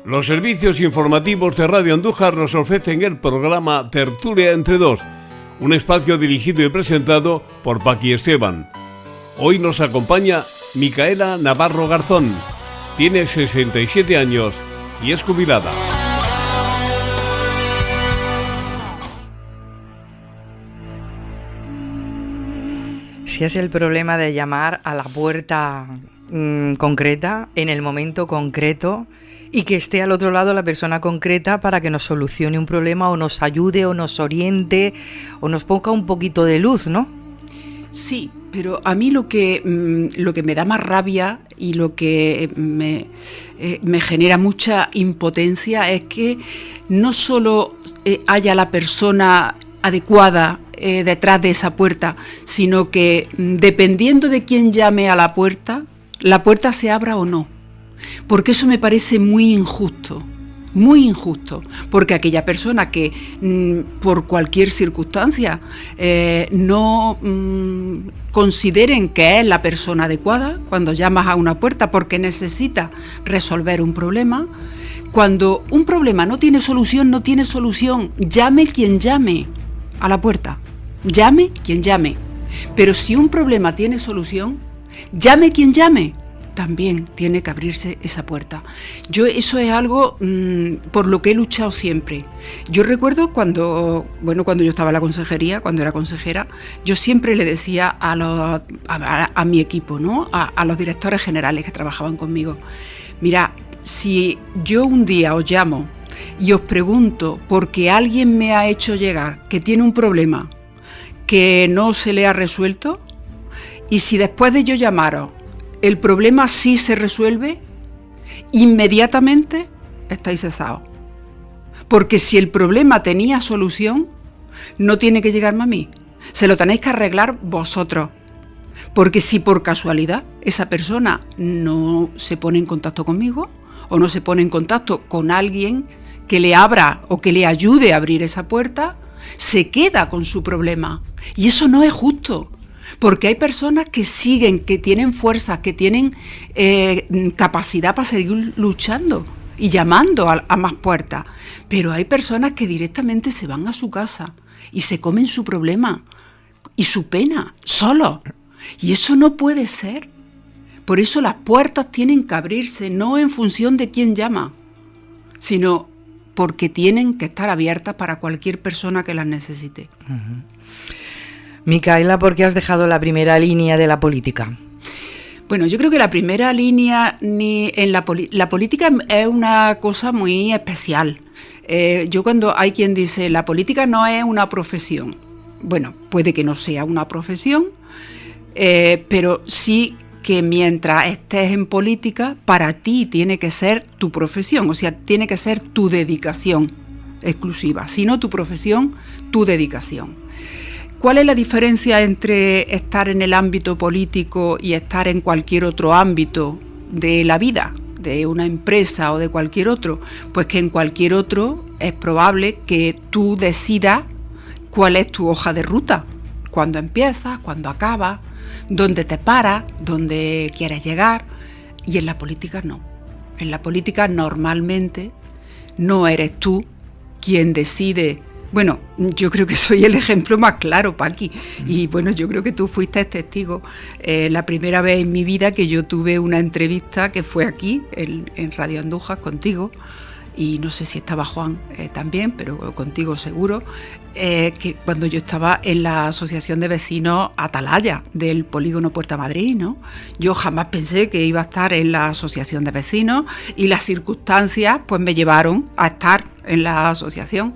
Los servicios informativos de Radio Andújar nos ofrecen el programa Tertulia entre dos, un espacio dirigido y presentado por Paqui Esteban. Hoy nos acompaña Micaela Navarro Garzón. Tiene 67 años y es jubilada. Si es el problema de llamar a la puerta concreta, en el momento concreto, y que esté al otro lado la persona concreta para que nos solucione un problema o nos ayude o nos oriente o nos ponga un poquito de luz, ¿no? Sí, pero a mí lo que me da más rabia y lo que me genera mucha impotencia es que no solo haya la persona adecuada detrás de esa puerta, sino que dependiendo de quién llame a la puerta se abra o no. Porque eso me parece muy injusto, porque aquella persona que por cualquier circunstancia no consideren que es la persona adecuada cuando llamas a una puerta porque necesita resolver un problema, cuando un problema no tiene solución, llame quien llame a la puerta, llame quien llame, pero si un problema tiene solución, llame quien llame, también tiene que abrirse esa puerta. Eso es algo por lo que he luchado siempre. Yo recuerdo cuando yo estaba en la consejería, cuando era consejera, yo siempre le decía a mi equipo, ¿no? A los directores generales que trabajaban conmigo, mira, si yo un día os llamo y os pregunto porque alguien me ha hecho llegar que tiene un problema que no se le ha resuelto, y si después de yo llamaros el problema sí se resuelve, inmediatamente estáis cesados. Porque si el problema tenía solución, no tiene que llegarme a mí. Se lo tenéis que arreglar vosotros. Porque si por casualidad esa persona no se pone en contacto conmigo o no se pone en contacto con alguien que le abra o que le ayude a abrir esa puerta, se queda con su problema. Y eso no es justo. Porque hay personas que siguen, que tienen fuerza, que tienen capacidad para seguir luchando y llamando a más puertas. Pero hay personas que directamente se van a su casa y se comen su problema y su pena, solos. Y eso no puede ser. Por eso las puertas tienen que abrirse, no en función de quién llama, sino porque tienen que estar abiertas para cualquier persona que las necesite. Uh-huh. Micaela, ¿por qué has dejado la primera línea de la política? Bueno, yo creo que la primera línea la política es una cosa muy especial. Yo cuando hay quien dice la política no es una profesión, bueno, puede que no sea una profesión, pero sí que mientras estés en política, para ti tiene que ser tu profesión, o sea, tiene que ser tu dedicación exclusiva, si no tu profesión, tu dedicación. ¿Cuál es la diferencia entre estar en el ámbito político y estar en cualquier otro ámbito de la vida, de una empresa o de cualquier otro? Pues que en cualquier otro es probable que tú decidas cuál es tu hoja de ruta, cuándo empiezas, cuándo acabas, dónde te paras, dónde quieres llegar, y en la política no. En la política normalmente no eres tú quien decide. Bueno, yo creo que soy el ejemplo más claro, Paqui, y bueno, yo creo que tú fuiste testigo. La primera vez en mi vida que yo tuve una entrevista que fue aquí, en Radio Andújar, contigo, y no sé si estaba Juan también, pero contigo seguro, que cuando yo estaba en la Asociación de Vecinos Atalaya, del Polígono Puerta Madrid, ¿no? Yo jamás pensé que iba a estar en la Asociación de Vecinos y las circunstancias pues me llevaron a estar en la asociación.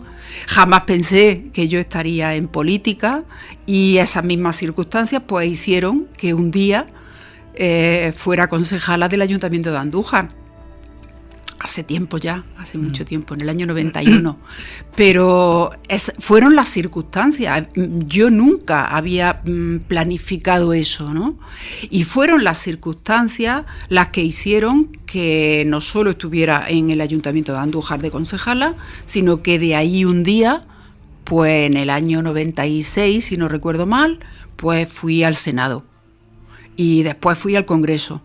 Jamás pensé que yo estaría en política y esas mismas circunstancias pues hicieron que un día fuera concejala del Ayuntamiento de Andújar. Hace tiempo ya, hace mucho tiempo, en el año 91. Pero fueron las circunstancias. Yo nunca había planificado eso, ¿no? Y fueron las circunstancias las que hicieron que no solo estuviera en el Ayuntamiento de Andújar de concejala, sino que de ahí un día, pues en el año 96, si no recuerdo mal, pues fui al Senado. Y después fui al Congreso.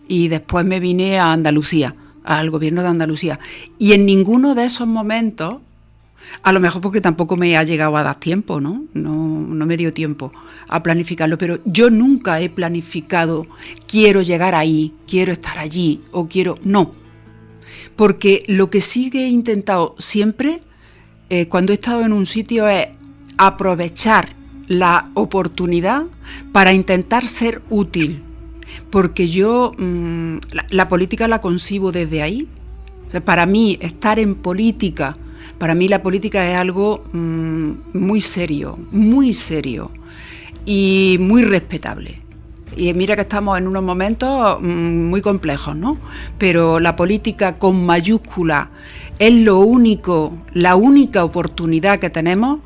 Y después me vine a Andalucía, al gobierno de Andalucía. Y en ninguno de esos momentos, a lo mejor porque tampoco me ha llegado a dar tiempo, ¿no? No me dio tiempo a planificarlo, pero yo nunca he planificado, quiero llegar ahí, quiero estar allí, o quiero... No, porque lo que sí que he intentado siempre, cuando he estado en un sitio, es aprovechar la oportunidad para intentar ser útil, porque yo la política la concibo desde ahí. O sea, para mí estar en política, para mí la política es algo muy serio y muy respetable. Y mira que estamos en unos momentos muy complejos, ¿no? Pero la política con mayúscula es la única oportunidad que tenemos,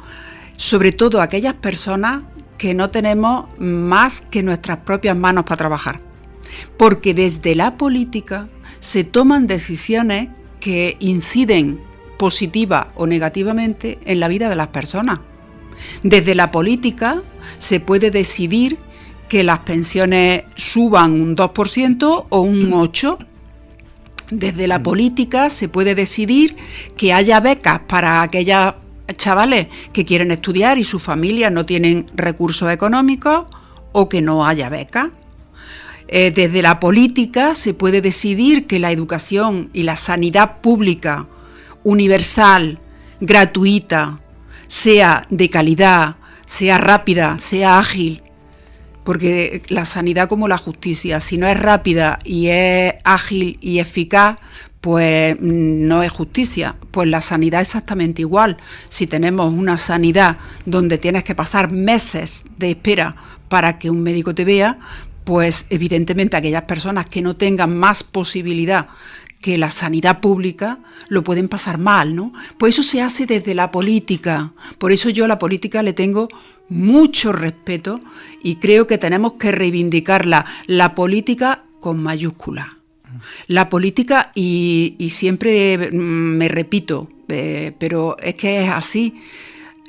sobre todo aquellas personas que no tenemos más que nuestras propias manos para trabajar. Porque desde la política se toman decisiones que inciden positiva o negativamente en la vida de las personas. Desde la política se puede decidir que las pensiones suban un 2% o un 8%. Desde la política se puede decidir que haya becas para aquellos chavales que quieren estudiar y sus familias no tienen recursos económicos, o que no haya becas. Desde la política se puede decidir que la educación y la sanidad pública, universal, gratuita, sea de calidad, sea rápida, sea ágil, porque la sanidad, como la justicia, si no es rápida y es ágil y eficaz, pues no es justicia. Pues la sanidad exactamente igual. Si tenemos una sanidad donde tienes que pasar meses de espera para que un médico te vea, pues evidentemente aquellas personas que no tengan más posibilidad que la sanidad pública lo pueden pasar mal, ¿no? Pues eso se hace desde la política. Por eso yo a la política le tengo mucho respeto y creo que tenemos que reivindicarla, la política con mayúscula. La política, y siempre me repito, pero es que es así,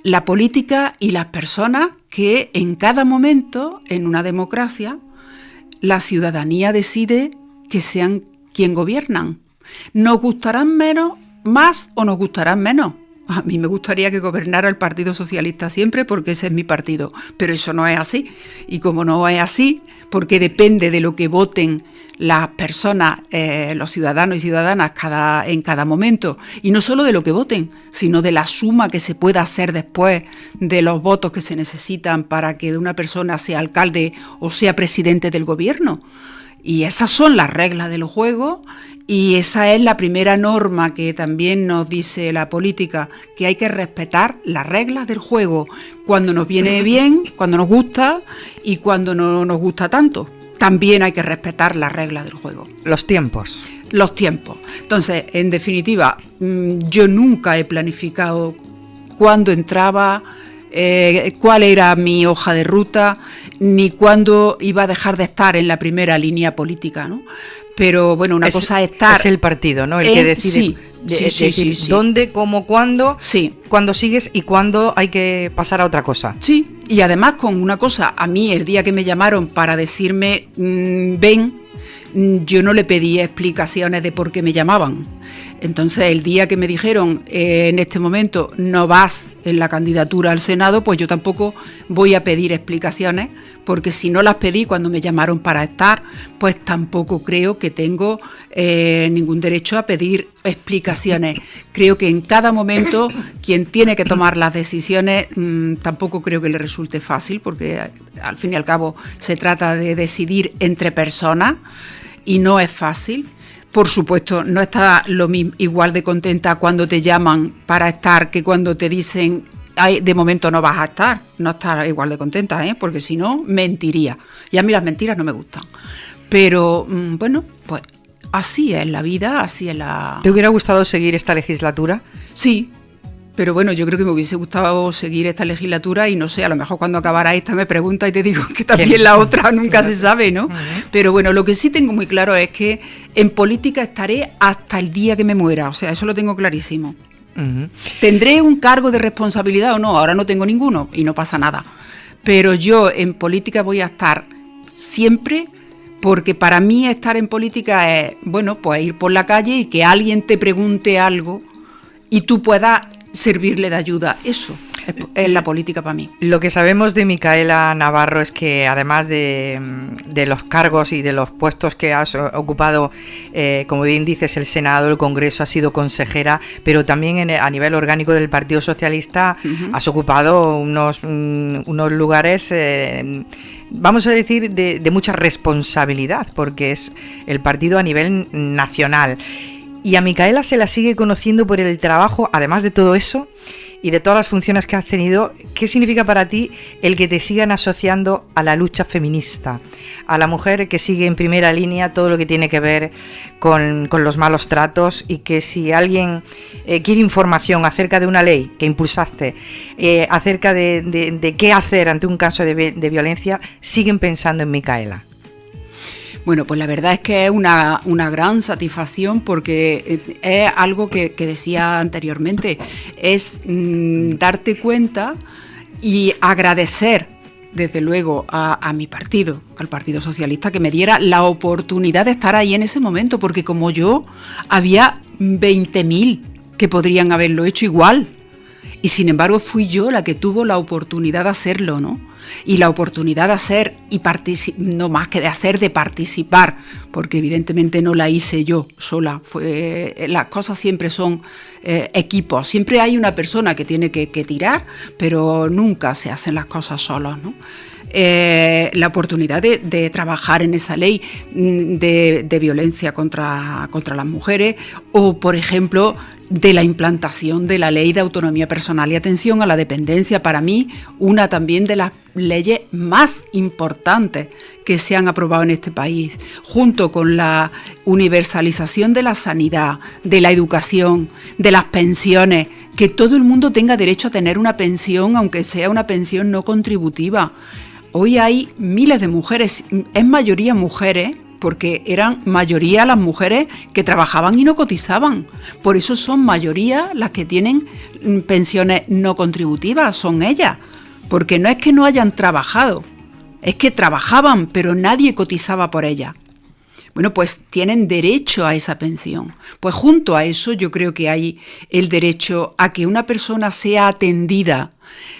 la política y las personas que en cada momento, en una democracia, la ciudadanía decide que sean quien gobiernan. ¿Nos gustarán más o nos gustarán menos? A mí me gustaría que gobernara el Partido Socialista siempre, porque ese es mi partido, pero eso no es así. Y como no es así, porque depende de lo que voten las personas, los ciudadanos y ciudadanas en cada momento, y no solo de lo que voten, sino de la suma que se pueda hacer después de los votos que se necesitan para que una persona sea alcalde o sea presidente del gobierno. Y esas son las reglas del juego, y esa es la primera norma que también nos dice la política, que hay que respetar las reglas del juego, cuando nos viene bien, cuando nos gusta y cuando no nos gusta tanto. También hay que respetar las reglas del juego. Los tiempos. Los tiempos. Entonces, en definitiva, yo nunca he planificado cuándo entraba, cuál era mi hoja de ruta, ni cuándo iba a dejar de estar en la primera línea política, ¿no? Pero bueno, una cosa es estar... Es el partido, ¿no? El que decide sí. dónde, cómo, cuándo, sí. Cuándo sigues y cuándo hay que pasar a otra cosa. Sí, y además con una cosa, a mí el día que me llamaron para decirme ven, yo no le pedí explicaciones de por qué me llamaban. Entonces el día que me dijeron en este momento no vas en la candidatura al Senado, pues yo tampoco voy a pedir explicaciones, porque si no las pedí cuando me llamaron para estar, pues tampoco creo que tengo ningún derecho a pedir explicaciones. Creo que en cada momento quien tiene que tomar las decisiones tampoco creo que le resulte fácil, porque al fin y al cabo se trata de decidir entre personas y no es fácil. Por supuesto, no está igual de contenta cuando te llaman para estar que cuando te dicen ay, de momento no vas a estar. No estar igual de contenta, porque si no, mentiría. Y a mí las mentiras no me gustan. Pero, bueno, pues así es la vida, así es la... ¿Te hubiera gustado seguir esta legislatura? Sí, pero bueno, yo creo que me hubiese gustado seguir esta legislatura y no sé, a lo mejor cuando acabara esta me pregunta y te digo que también la otra nunca se sabe, ¿no? Pero bueno, lo que sí tengo muy claro es que en política estaré hasta el día que me muera, o sea, eso lo tengo clarísimo. ¿Tendré un cargo de responsabilidad o no? Ahora no tengo ninguno y no pasa nada. Pero yo en política voy a estar siempre porque para mí estar en política es, bueno, pues ir por la calle y que alguien te pregunte algo y tú puedas servirle de ayuda. Eso es la política para mí. Lo que sabemos de Micaela Navarro es que además de los cargos y de los puestos que has ocupado, como bien dices, el Senado, el Congreso, has sido consejera, pero también a nivel orgánico del Partido Socialista has ocupado unos lugares, vamos a decir, de mucha responsabilidad, porque es el partido a nivel nacional. Y a Micaela se la sigue conociendo por el trabajo, además de todo eso, y de todas las funciones que has tenido. ¿Qué significa para ti el que te sigan asociando a la lucha feminista? A la mujer que sigue en primera línea todo lo que tiene que ver con los malos tratos, y que si alguien quiere información acerca de una ley que impulsaste, acerca de qué hacer ante un caso de violencia, siguen pensando en Micaela. Bueno, pues la verdad es que es una gran satisfacción, porque es algo que decía anteriormente, es darte cuenta y agradecer desde luego a mi partido, al Partido Socialista, que me diera la oportunidad de estar ahí en ese momento, porque como yo había 20.000 que podrían haberlo hecho igual, y sin embargo fui yo la que tuvo la oportunidad de hacerlo, ¿no? Y la oportunidad de hacer, y no más que de hacer, de participar, porque evidentemente no la hice yo sola. Las cosas siempre son equipos, siempre hay una persona que tiene que tirar, pero nunca se hacen las cosas solos, ¿no? La oportunidad de trabajar en esa ley de violencia contra las mujeres, o por ejemplo de la implantación de la ley de autonomía personal y atención a la dependencia, para mí una también de las leyes más importantes que se han aprobado en este país, junto con la universalización de la sanidad, de la educación, de las pensiones, que todo el mundo tenga derecho a tener una pensión, aunque sea una pensión no contributiva. Hoy hay miles de mujeres, es mayoría mujeres, porque eran mayoría las mujeres que trabajaban y no cotizaban. Por eso son mayoría las que tienen pensiones no contributivas, son ellas. Porque no es que no hayan trabajado, es que trabajaban, pero nadie cotizaba por ellas. Bueno, pues tienen derecho a esa pensión. Pues junto a eso yo creo que hay el derecho a que una persona sea atendida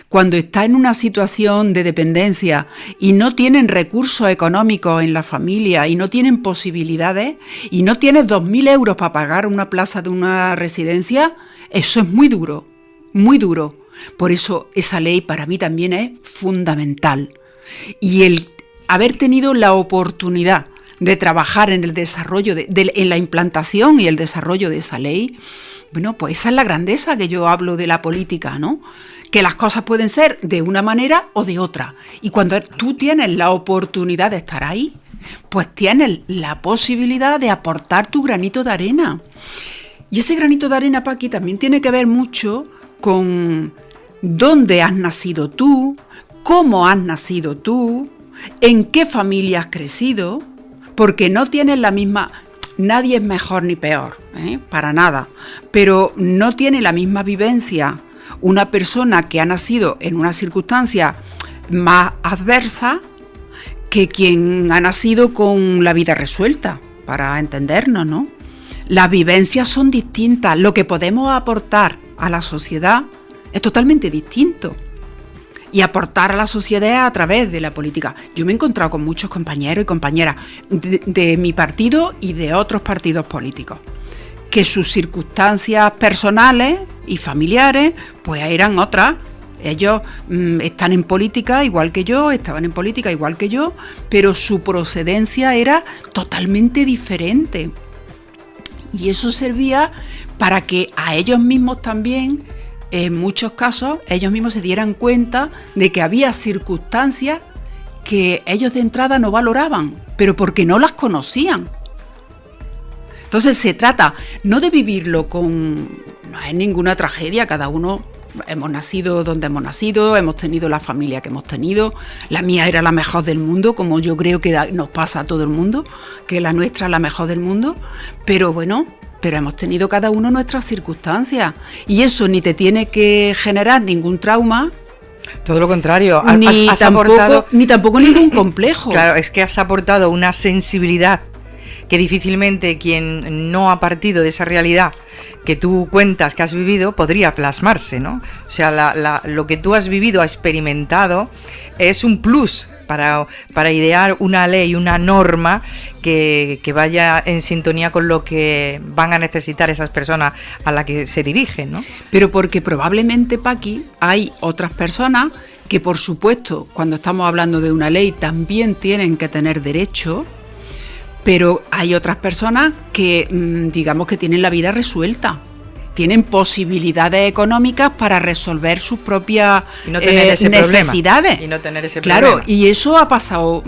cuando está en una situación de dependencia y no tienen recursos económicos en la familia y no tienen posibilidades y no tienes 2.000 euros para pagar una plaza de una residencia. Eso es muy duro, muy duro. Por eso esa ley para mí también es fundamental. Y el haber tenido la oportunidad de trabajar en el desarrollo, en la implantación y el desarrollo de esa ley, bueno, pues esa es la grandeza que yo hablo de la política, ¿no? Que las cosas pueden ser de una manera o de otra. Y cuando tú tienes la oportunidad de estar ahí, pues tienes la posibilidad de aportar tu granito de arena. Y ese granito de arena, Paqui, también tiene que ver mucho con dónde has nacido tú, cómo has nacido tú, en qué familia has crecido, porque no tienes la misma. Nadie es mejor ni peor, para nada, pero no tiene la misma vivencia una persona que ha nacido en una circunstancia más adversa que quien ha nacido con la vida resuelta, para entendernos, ¿no? Las vivencias son distintas, lo que podemos aportar a la sociedad es totalmente distinto. Y aportar a la sociedad a través de la política. Yo me he encontrado con muchos compañeros y compañeras de mi partido y de otros partidos políticos, que sus circunstancias personales y familiares pues eran otras. Ellos están en política igual que yo, estaban en política igual que yo, pero su procedencia era totalmente diferente. Y eso servía para que a ellos mismos también, en muchos casos, ellos mismos se dieran cuenta de que había circunstancias que ellos de entrada no valoraban, pero porque no las conocían. Entonces se trata no de vivirlo no es ninguna tragedia, cada uno hemos nacido donde hemos nacido, hemos tenido la familia que hemos tenido, la mía era la mejor del mundo, como yo creo que nos pasa a todo el mundo, que la nuestra es la mejor del mundo, pero bueno, pero hemos tenido cada uno nuestras circunstancias y eso ni te tiene que generar ningún trauma, Todo lo contrario. Ni tampoco ningún complejo. Claro, es que has aportado una sensibilidad que difícilmente quien no ha partido de esa realidad que tú cuentas que has vivido podría plasmarse, ¿no? O sea, lo que tú has vivido, has experimentado, es un plus para idear una ley, una norma que vaya en sintonía con lo que van a necesitar esas personas a las que se dirigen, ¿no? Pero porque probablemente, Paqui, hay otras personas que, por supuesto, cuando estamos hablando de una ley, también tienen que tener derecho. Pero hay otras personas que, digamos, que tienen la vida resuelta, tienen posibilidades económicas para resolver sus propias necesidades. Y no tener ese claro, problema. Y eso ha pasado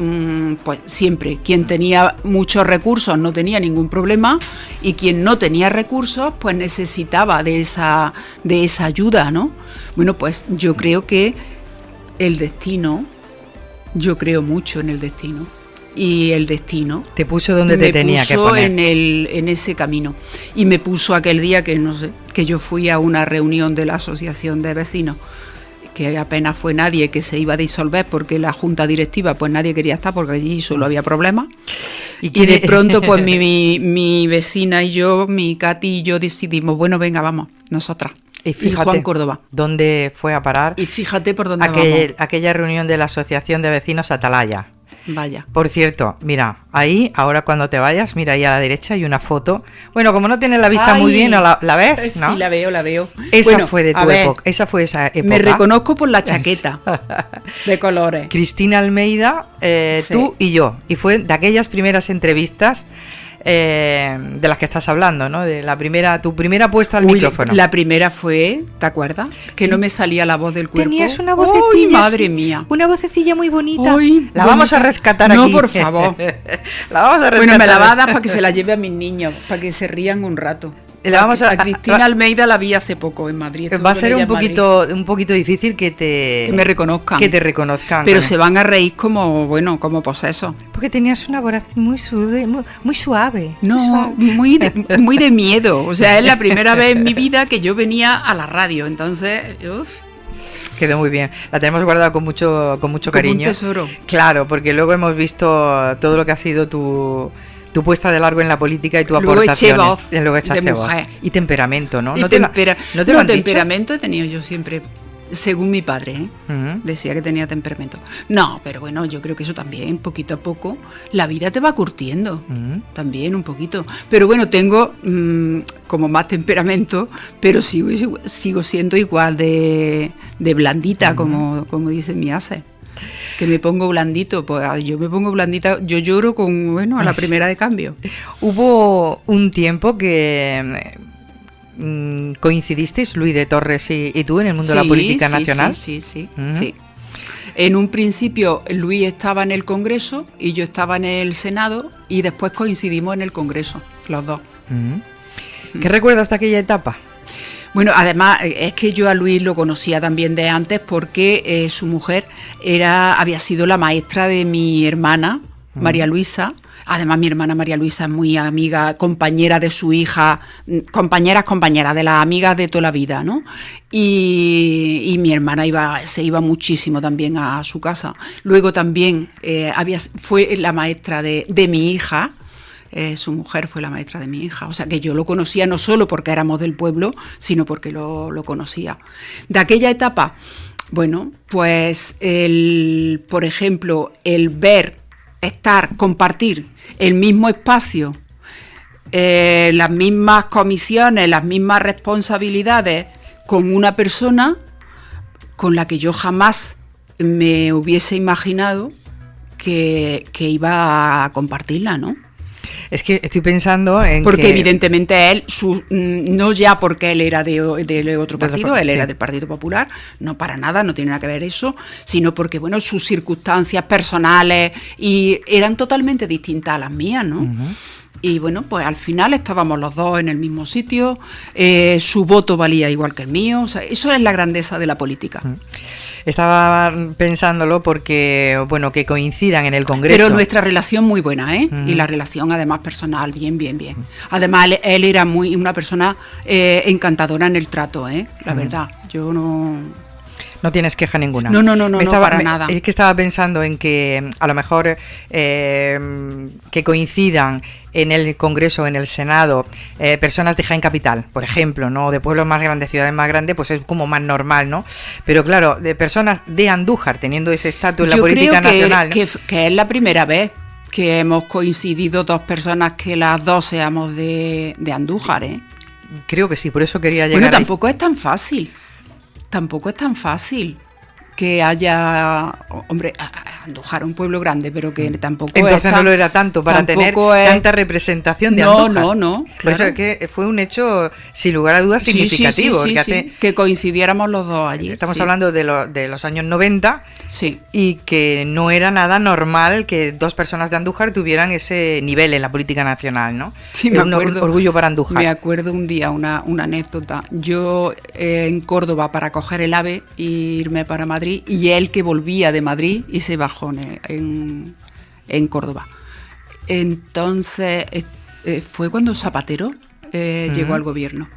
pues siempre. Quien tenía muchos recursos no tenía ningún problema, y quien no tenía recursos pues necesitaba de esa ayuda, ¿no? Bueno, pues yo creo que el destino, yo creo mucho en el destino. Y el destino te puso donde te tenía que poner. en ese camino. Y me puso aquel día que yo fui a una reunión de la asociación de vecinos, que apenas fue nadie, que se iba a disolver porque la junta directiva, pues nadie quería estar porque allí solo había problemas. Y de pronto pues mi vecina y yo, mi Katy y yo decidimos, bueno, venga, vamos, nosotras. Y fíjate, Juan Córdoba. ¿Dónde fue a parar? Y fíjate por dónde vamos. Aquella reunión de la asociación de vecinos Atalaya. Vaya. Por cierto, mira, ahí, ahora cuando te vayas, mira ahí a la derecha hay una foto. Bueno, como no tienes la vista muy bien, ¿la ves? ¿No? Sí, la veo. Esa fue de tu época. Esa fue esa época. Me reconozco por la chaqueta de colores. Cristina Almeida, sí. Tú y yo. Y fue de aquellas primeras entrevistas de las que estás hablando, ¿no? De tu primera puesta al micrófono. La primera fue, ¿te acuerdas? Que sí. No me salía la voz del cuerpo. Tenías una vocecilla. ¡Uy, madre mía! Una vocecilla muy bonita. Uy, la vamos a rescatar aquí. No, por favor. La vamos a rescatar. Bueno, me la va a dar para que se la lleve a mis niños, para que se rían un rato. A Cristina Almeida la vi hace poco en Madrid. Va a ser un poquito difícil que me reconozcan. Que te reconozcan. Pero se van a reír como posesos. Porque tenías una voz muy suave. No, muy de miedo. O sea, es la primera vez en mi vida que yo venía a la radio. Entonces, quedó muy bien. La tenemos guardada con mucho cariño. Un tesoro. Claro, porque luego hemos visto todo lo que ha sido tu puesta de largo en la política y tu aportación. Luego echaste voz. Y temperamento, ¿no? Temperamento he tenido yo siempre, según mi padre, ¿eh? Uh-huh. Decía que tenía temperamento. No, pero bueno, yo creo que eso también, poquito a poco, la vida te va curtiendo. Uh-huh. También un poquito. Pero bueno, tengo como más temperamento, pero sigo siendo igual de blandita, uh-huh. como dice mi ase. Que me pongo blandito, pues yo me pongo blandita, yo lloro a la primera de cambio. Hubo un tiempo que coincidisteis, Luis de Torres y tú, en el mundo de la política nacional. Sí. En un principio Luis estaba en el Congreso y yo estaba en el Senado, y después coincidimos en el Congreso, los dos. ¿Qué recuerdas de aquella etapa? Bueno, además es que yo a Luis lo conocía también de antes, porque su mujer había sido la maestra de mi hermana, María Luisa. Además, mi hermana María Luisa es muy amiga, compañera de su hija, compañera de las amigas de toda la vida, ¿no? Y mi hermana se iba muchísimo también a su casa. Luego también fue la maestra de mi hija. Su mujer fue la maestra de mi hija, o sea que yo lo conocía no solo porque éramos del pueblo, sino porque lo conocía. De aquella etapa, bueno, pues por ejemplo, el compartir el mismo espacio, las mismas comisiones, las mismas responsabilidades con una persona con la que yo jamás me hubiese imaginado que iba a compartirla, ¿no? Es que estoy pensando en porque evidentemente él, no ya porque él era de otro partido, él era del Partido Popular, no para nada, no tiene nada que ver eso, sino porque, bueno, sus circunstancias personales eran totalmente distintas a las mías, ¿no? Uh-huh. Y bueno, pues al final estábamos los dos en el mismo sitio, su voto valía igual que el mío, o sea, eso es la grandeza de la política. Uh-huh. Estaba pensándolo porque, bueno, que coincidan en el Congreso. Pero nuestra relación muy buena, ¿eh? Y la relación además personal, bien. Además, él era una persona encantadora en el trato, ¿eh? La verdad, yo no... No tienes queja ninguna. No, para nada. Es que estaba pensando en que a lo mejor que coincidan en el Congreso, en el Senado, personas de Jaén Capital, por ejemplo, ¿no? De pueblos más grandes, ciudades más grandes, pues es como más normal, ¿no? Pero claro, de personas de Andújar teniendo ese estatus en la política nacional, ¿no? Que es la primera vez que hemos coincidido dos personas que las dos seamos de Andújar, ¿eh? Creo que sí, por eso quería llegar. Bueno, tampoco es tan fácil. Tampoco es tan fácil que haya, hombre, Andújar, un pueblo grande, pero que tampoco entonces no lo era tanto para tener tanta representación de Andújar. No, claro. Por eso es que fue un hecho, sin lugar a dudas, significativo. Sí, que coincidiéramos los dos allí. Estamos hablando de los años 90, sí, y que no era nada normal que dos personas de Andújar tuvieran ese nivel en la política nacional, ¿no? Sí, me acuerdo. Un orgullo para Andújar. Me acuerdo un día, una anécdota. Yo en Córdoba para coger el AVE e irme para Madrid, y él que volvía de Madrid y se bajó en Córdoba. Entonces fue cuando Zapatero llegó al gobierno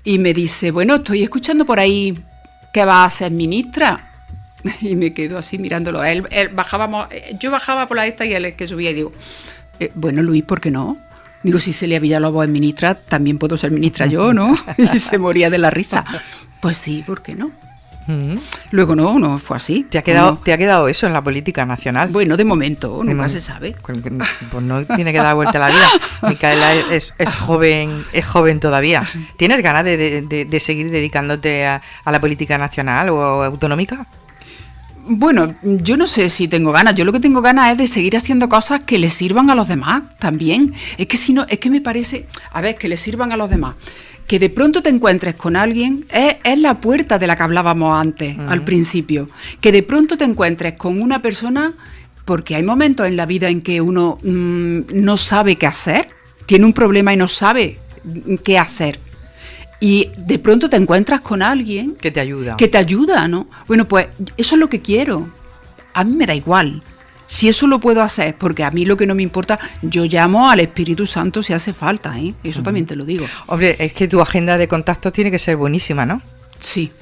y me dice, bueno, estoy escuchando por ahí que va a ser ministra, y me quedo así mirándolo. Yo bajaba por la esta y él el que subía, y digo, bueno, Luis, ¿por qué no? Digo, si Celia Villalobos es ministra, también puedo ser ministra yo, ¿no? Y se moría de la risa. Pues sí, ¿por qué no? Luego no fue así. ¿Te ha quedado eso en la política nacional? Bueno, de momento, nunca se sabe. Pues no tiene que dar vuelta a la vida. Micaela es joven todavía. ¿Tienes ganas de seguir dedicándote a la política nacional o autonómica? Bueno, yo no sé si tengo ganas. Yo lo que tengo ganas es de seguir haciendo cosas que le sirvan a los demás también. Es que si no, es que me parece, a ver, que le sirvan a los demás. Que de pronto te encuentres con alguien es la puerta de la que hablábamos antes, al principio. Que de pronto te encuentres con una persona, porque hay momentos en la vida en que uno no sabe qué hacer, tiene un problema y no sabe qué hacer. Y de pronto te encuentras con alguien que te ayuda. Que te ayuda, ¿no? Bueno, pues eso es lo que quiero. A mí me da igual. Si eso lo puedo hacer, porque a mí lo que no me importa, yo llamo al Espíritu Santo si hace falta, ¿eh? Eso también te lo digo. Hombre, es que tu agenda de contactos tiene que ser buenísima, ¿no? Sí.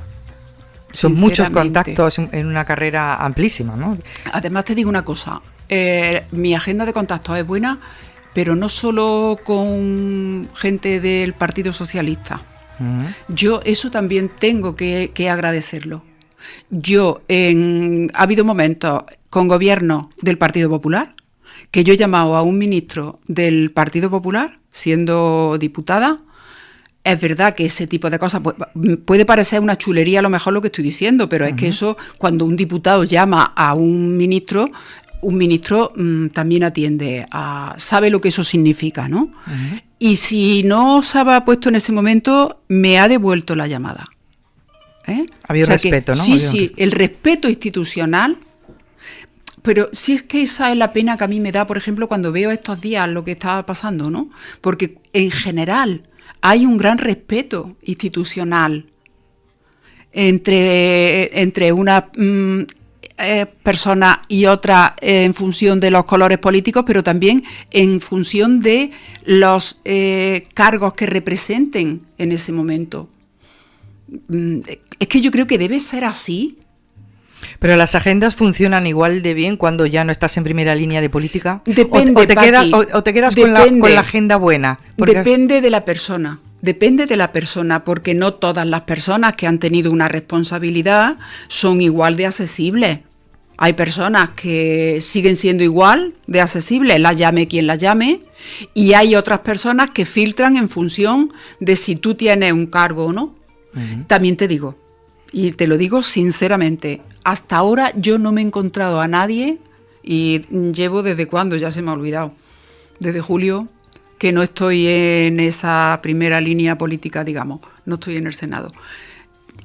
Son muchos contactos en una carrera amplísima, ¿no? Además te digo una cosa, mi agenda de contactos es buena, pero no solo con gente del Partido Socialista. Yo eso también tengo que agradecerlo. Ha habido momentos con gobierno del Partido Popular que yo he llamado a un ministro del Partido Popular, siendo diputada. Es verdad que ese tipo de cosas puede parecer una chulería a lo mejor lo que estoy diciendo, pero es que eso, cuando un diputado llama a un ministro también atiende, sabe lo que eso significa, ¿no? Y si no se ha puesto en ese momento, me ha devuelto la llamada. Había respeto, ¿no? Sí, el respeto institucional. Pero sí, es que esa es la pena que a mí me da, por ejemplo, cuando veo estos días lo que está pasando, ¿no? Porque en general hay un gran respeto institucional entre una persona y otra en función de los colores políticos, pero también en función de los cargos que representen en ese momento. Es que yo creo que debe ser así. ¿Pero las agendas funcionan igual de bien cuando ya no estás en primera línea de política? Depende, ¿O te quedas con la agenda buena? Depende de la persona. Depende de la persona, porque no todas las personas que han tenido una responsabilidad son igual de accesibles. Hay personas que siguen siendo igual de accesibles, la llame quien la llame, y hay otras personas que filtran en función de si tú tienes un cargo o no. También te digo, y te lo digo sinceramente, hasta ahora yo no me he encontrado a nadie, y llevo desde cuándo, ya se me ha olvidado, desde julio, que no estoy en esa primera línea política, digamos, no estoy en el Senado.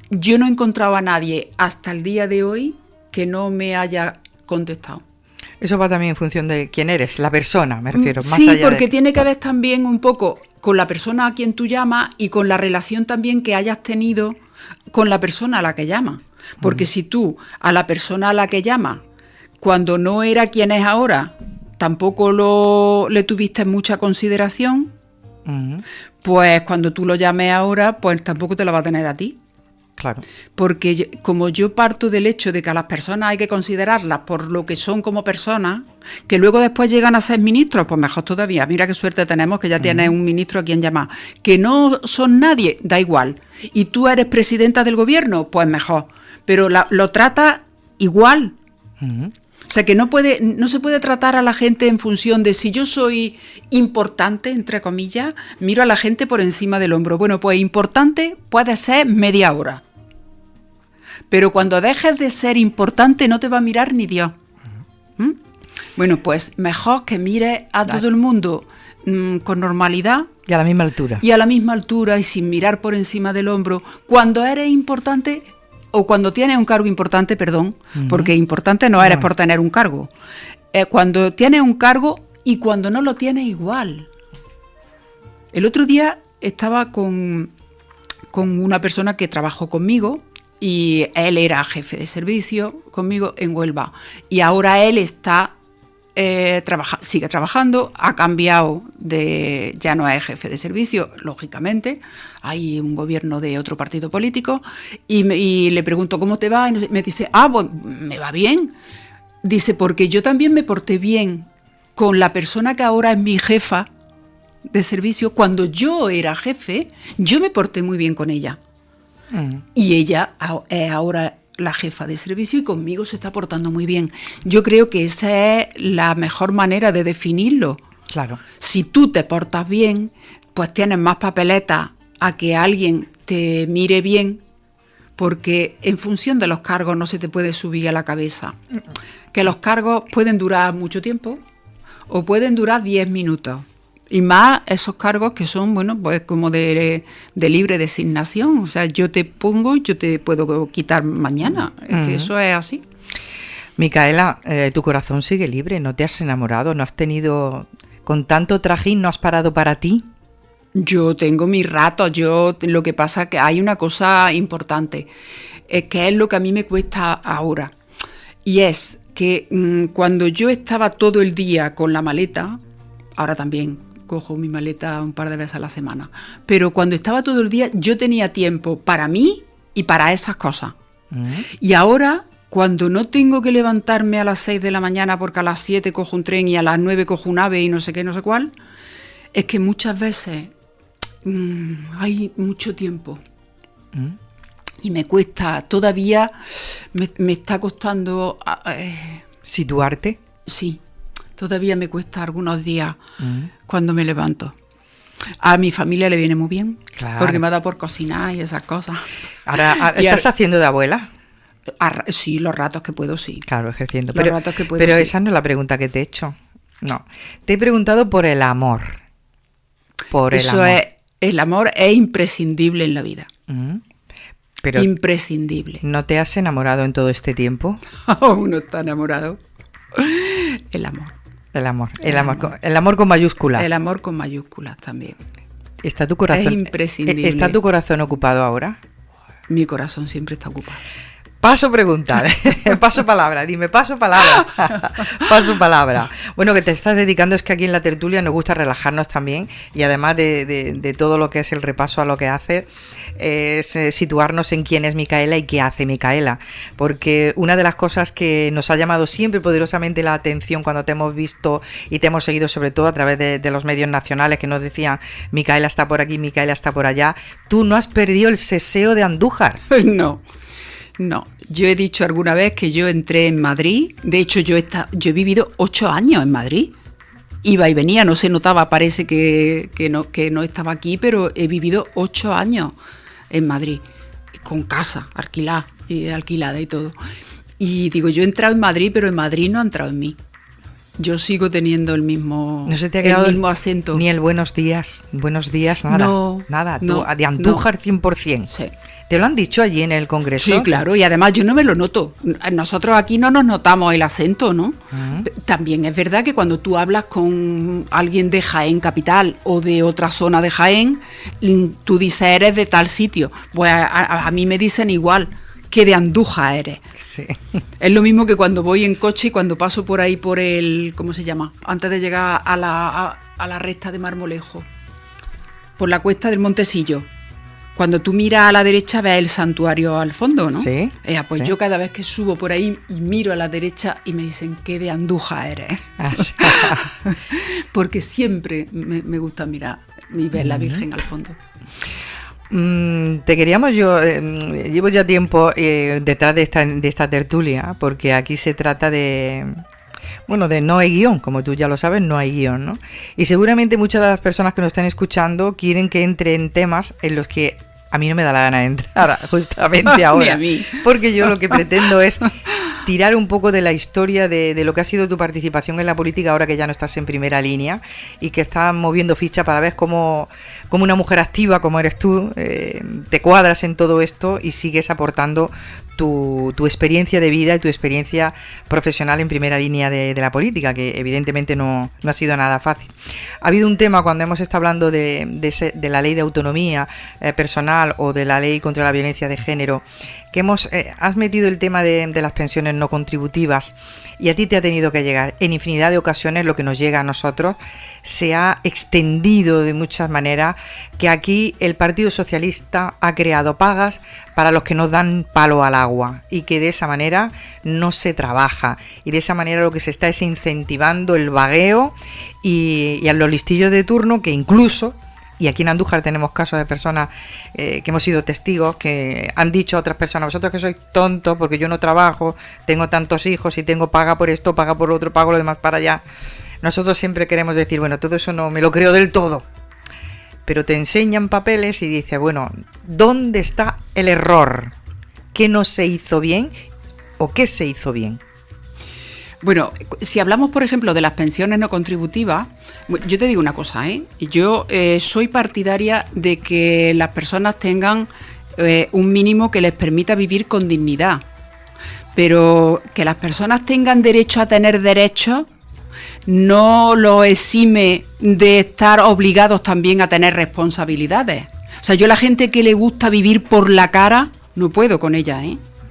Yo no he encontrado a nadie hasta el día de hoy que no me haya contestado. Eso va también en función de quién eres, la persona, me refiero. Más sí, allá porque tiene que ver también un poco con la persona a quien tú llamas y con la relación también que hayas tenido con la persona a la que llamas. Porque si tú a la persona a la que llamas, cuando no era quien es ahora, tampoco le tuviste mucha consideración, pues cuando tú lo llames ahora, pues tampoco te la va a tener a ti. Claro. Porque como yo parto del hecho de que a las personas hay que considerarlas por lo que son como personas, que luego después llegan a ser ministros, pues mejor todavía. Mira qué suerte tenemos que ya tienes un ministro a quien llamar. Que no son nadie, da igual. Y tú eres presidenta del gobierno, pues mejor. Pero lo trata igual. O sea que no se puede tratar a la gente en función de si yo soy importante, entre comillas, miro a la gente por encima del hombro. Bueno, pues importante puede ser media hora. Pero cuando dejes de ser importante no te va a mirar ni Dios. Bueno, pues mejor que mires a todo el mundo con normalidad. Y a la misma altura. Y a la misma altura y sin mirar por encima del hombro. Cuando eres importante, o cuando tienes un cargo importante, perdón, porque importante no eres por tener un cargo. Cuando tienes un cargo y cuando no lo tienes igual. El otro día estaba con una persona que trabajó conmigo, y él era jefe de servicio conmigo en Huelva, y ahora él está sigue trabajando, ha cambiado ya no es jefe de servicio, lógicamente, hay un gobierno de otro partido político, y le pregunto ¿cómo te va? Y me dice, pues me va bien. Dice, porque yo también me porté bien con la persona que ahora es mi jefa de servicio. Cuando yo era jefe, yo me porté muy bien con ella. Y ella es ahora la jefa de servicio y conmigo se está portando muy bien. Yo creo que esa es la mejor manera de definirlo. Claro. Si tú te portas bien, pues tienes más papeletas a que alguien te mire bien, porque en función de los cargos no se te puede subir a la cabeza. Que los cargos pueden durar mucho tiempo o pueden durar 10 minutos. Y más esos cargos que son, bueno, pues como de libre designación. O sea, yo te pongo y yo te puedo quitar mañana. Es que eso es así. Micaela, tu corazón sigue libre, no te has enamorado, no has tenido, con tanto trajín, no has parado para ti. Yo tengo mis ratos, lo que pasa es que hay una cosa importante, que es lo que a mí me cuesta ahora. Y es que cuando yo estaba todo el día con la maleta, ahora también cojo mi maleta un par de veces a la semana, pero cuando estaba todo el día yo tenía tiempo para mí y para esas cosas. Y ahora, cuando no tengo que levantarme a las 6 de la mañana porque a las 7 cojo un tren y a las 9 cojo un AVE y no sé qué, no sé cuál, es que muchas veces hay mucho tiempo. Y me cuesta, todavía me está costando... ¿Situarte? Sí. Todavía me cuesta algunos días cuando me levanto. A mi familia le viene muy bien, claro, porque me ha dado por cocinar y esas cosas. Ahora ¿estás haciendo de abuela? Sí, los ratos que puedo, sí. Claro, ejerciendo. Los ratos que puedo, pero sí. Esa no es la pregunta que te he hecho. No. Te he preguntado por el amor. El amor es imprescindible en la vida. Pero imprescindible. ¿No te has enamorado en todo este tiempo? Uno está enamorado. El amor. El amor con mayúsculas. El amor con mayúsculas también. ¿Está tu corazón? Es imprescindible. ¿Está tu corazón ocupado ahora? Mi corazón siempre está ocupado. Paso preguntar, paso palabra, dime, paso palabra, paso palabra. Bueno, que te estás dedicando, es que aquí en la tertulia nos gusta relajarnos también, y además de todo lo que es el repaso a lo que hace, es situarnos en quién es Micaela y qué hace Micaela, porque una de las cosas que nos ha llamado siempre poderosamente la atención cuando te hemos visto y te hemos seguido, sobre todo a través de los medios nacionales que nos decían Micaela está por aquí, Micaela está por allá, tú no has perdido el seseo de Andújar. No, yo he dicho alguna vez que yo entré en Madrid, de hecho yo he vivido 8 años en Madrid, iba y venía, no se notaba, parece que no estaba aquí, pero he vivido 8 años en Madrid, con casa alquilada y todo. Y digo, yo he entrado en Madrid, pero en Madrid no ha entrado en mí. Yo sigo teniendo el mismo, ¿No se te ha quedado el mismo acento. Ni el buenos días, nada. No, nada, no, de Andújar no. 100%. Sí. ¿Te lo han dicho allí en el Congreso? Sí, claro, y además yo no me lo noto. Nosotros aquí no nos notamos el acento, ¿no? También es verdad que cuando tú hablas con alguien de Jaén capital o de otra zona de Jaén, tú dices eres de tal sitio. Pues a mí me dicen igual que de Andújar eres. Sí. Es lo mismo que cuando voy en coche y cuando paso por ahí por el, ¿cómo se llama? Antes de llegar a la recta de Marmolejo, por la cuesta del Montesillo. Cuando tú miras a la derecha ves el santuario al fondo, ¿no? Sí. Pues sí. yo cada vez que subo por ahí y miro a la derecha y me dicen, ¿qué de Andújar eres? Ah, sí. Porque siempre me gusta mirar y ver la Virgen al fondo. Te queríamos llevo ya tiempo detrás de esta tertulia, porque aquí se trata de no hay guión, como tú ya lo sabes, no hay guión, ¿no? Y seguramente muchas de las personas que nos están escuchando quieren que entre en temas en los que a mí no me da la gana de entrar justamente ahora. Ni a mí. Porque yo lo que pretendo es tirar un poco de la historia de lo que ha sido tu participación en la política ahora que ya no estás en primera línea y que estás moviendo ficha para ver cómo una mujer activa como eres tú te cuadras en todo esto y sigues aportando tu experiencia de vida y tu experiencia profesional en primera línea de la política, que evidentemente no ha sido nada fácil. Ha habido un tema cuando hemos estado hablando de la ley de autonomía personal o de la ley contra la violencia de género, que has metido el tema de las pensiones no contributivas, y a ti te ha tenido que llegar en infinidad de ocasiones. Lo que nos llega a nosotros se ha extendido de muchas maneras, que aquí el Partido Socialista ha creado pagas para los que no dan palo al agua, y que de esa manera no se trabaja, y de esa manera lo que se está es incentivando el vagueo y a los listillos de turno, que incluso, y aquí en Andújar tenemos casos de personas que hemos sido testigos, que han dicho a otras personas: vosotros que sois tontos porque yo no trabajo, tengo tantos hijos y tengo paga por esto, paga por lo otro, pago lo demás para allá. Nosotros siempre queremos decir, bueno, todo eso no me lo creo del todo, pero te enseñan papeles y dice, bueno, ¿dónde está el error? ¿Qué no se hizo bien o qué se hizo bien? Bueno, si hablamos, por ejemplo, de las pensiones no contributivas, yo te digo una cosa, yo soy partidaria de que las personas tengan un mínimo que les permita vivir con dignidad, pero que las personas tengan derecho a tener derechos no lo exime de estar obligados también a tener responsabilidades. O sea, yo la gente que le gusta vivir por la cara, no puedo con ella,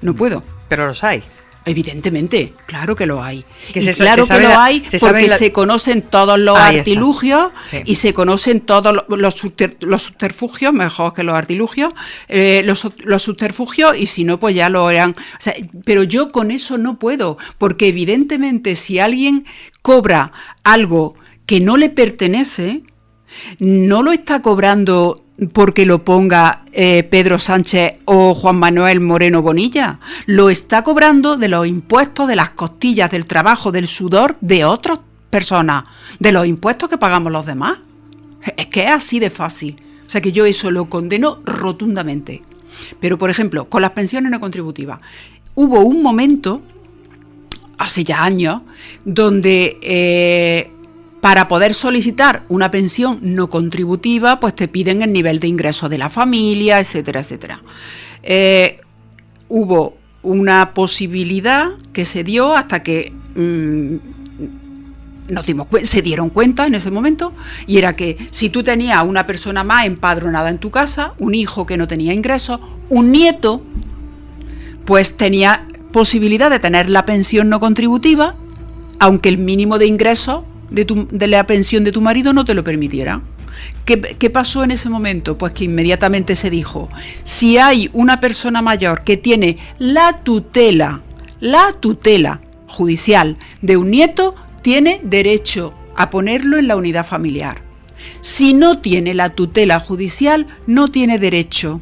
no puedo. Pero los hay. Evidentemente, claro que lo hay. Se conocen todos los artilugios, sí, y se conocen todos los subterfugios, mejor que los artilugios, los subterfugios, y si no, pues ya lo eran. O sea, pero yo con eso no puedo, porque evidentemente si alguien cobra algo que no le pertenece, no lo está cobrando porque lo ponga Pedro Sánchez o Juan Manuel Moreno Bonilla, lo está cobrando de los impuestos, de las costillas, del trabajo, del sudor de otras personas, de los impuestos que pagamos los demás. Es que es así de fácil. O sea que yo eso lo condeno rotundamente. Pero, por ejemplo, con las pensiones no contributivas, hubo un momento, hace ya años, donde para poder solicitar una pensión no contributiva, pues te piden el nivel de ingreso de la familia, etcétera, etcétera. Hubo una posibilidad que se dio hasta que se dieron cuenta en ese momento, y era que si tú tenías una persona más empadronada en tu casa, un hijo que no tenía ingresos, un nieto, pues tenía posibilidad de tener la pensión no contributiva, aunque el mínimo de ingresos de la pensión de tu marido no te lo permitiera. ¿Qué pasó en ese momento? Pues que inmediatamente se dijo, si hay una persona mayor que tiene la tutela judicial de un nieto, tiene derecho a ponerlo en la unidad familiar. Si no tiene la tutela judicial, no tiene derecho.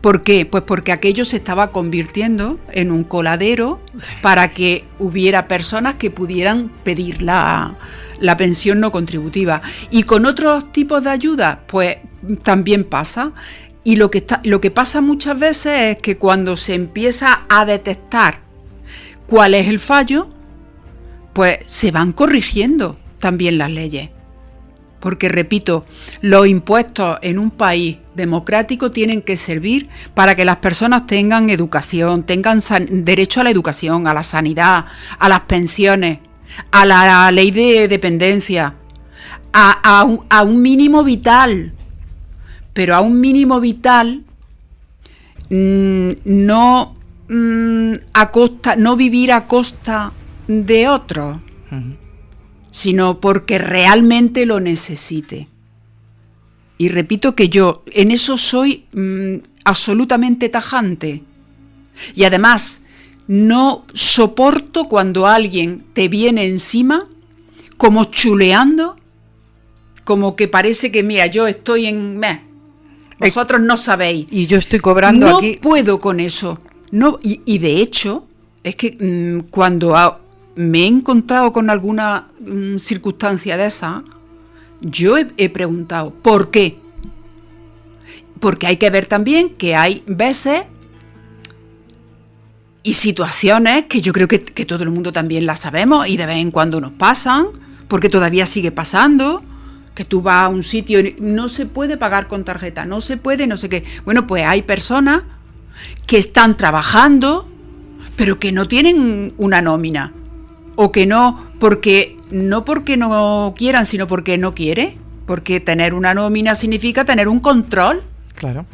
¿Por qué? Pues porque aquello se estaba convirtiendo en un coladero para que hubiera personas que pudieran pedir la pensión no contributiva. Y con otros tipos de ayudas, pues también pasa. Y lo que pasa muchas veces es que cuando se empieza a detectar cuál es el fallo, pues se van corrigiendo también las leyes. Porque, repito, los impuestos en un país democrático tienen que servir para que las personas tengan educación, tengan derecho a la educación, a la sanidad, a las pensiones, a la ley de dependencia, a un mínimo vital. Pero a un mínimo vital no vivir a costa de otros. Uh-huh. Sino porque realmente lo necesite. Y repito que yo en eso soy absolutamente tajante. Y además, no soporto cuando alguien te viene encima como chuleando, como que parece que, mira, yo estoy en... vosotros no sabéis. Y yo estoy cobrando no aquí. No puedo con eso. No, y de hecho, es que cuando me he encontrado con alguna circunstancia de esa, yo he preguntado, ¿por qué? Porque hay que ver también que hay veces y situaciones que yo creo que todo el mundo también las sabemos y de vez en cuando nos pasan, porque todavía sigue pasando, que tú vas a un sitio y no se puede pagar con tarjeta, no se puede, no sé qué. Bueno, pues hay personas que están trabajando, pero que no tienen una nómina, o que no porque no quieran, sino porque no quiere, porque tener una nómina significa tener un control. Claro.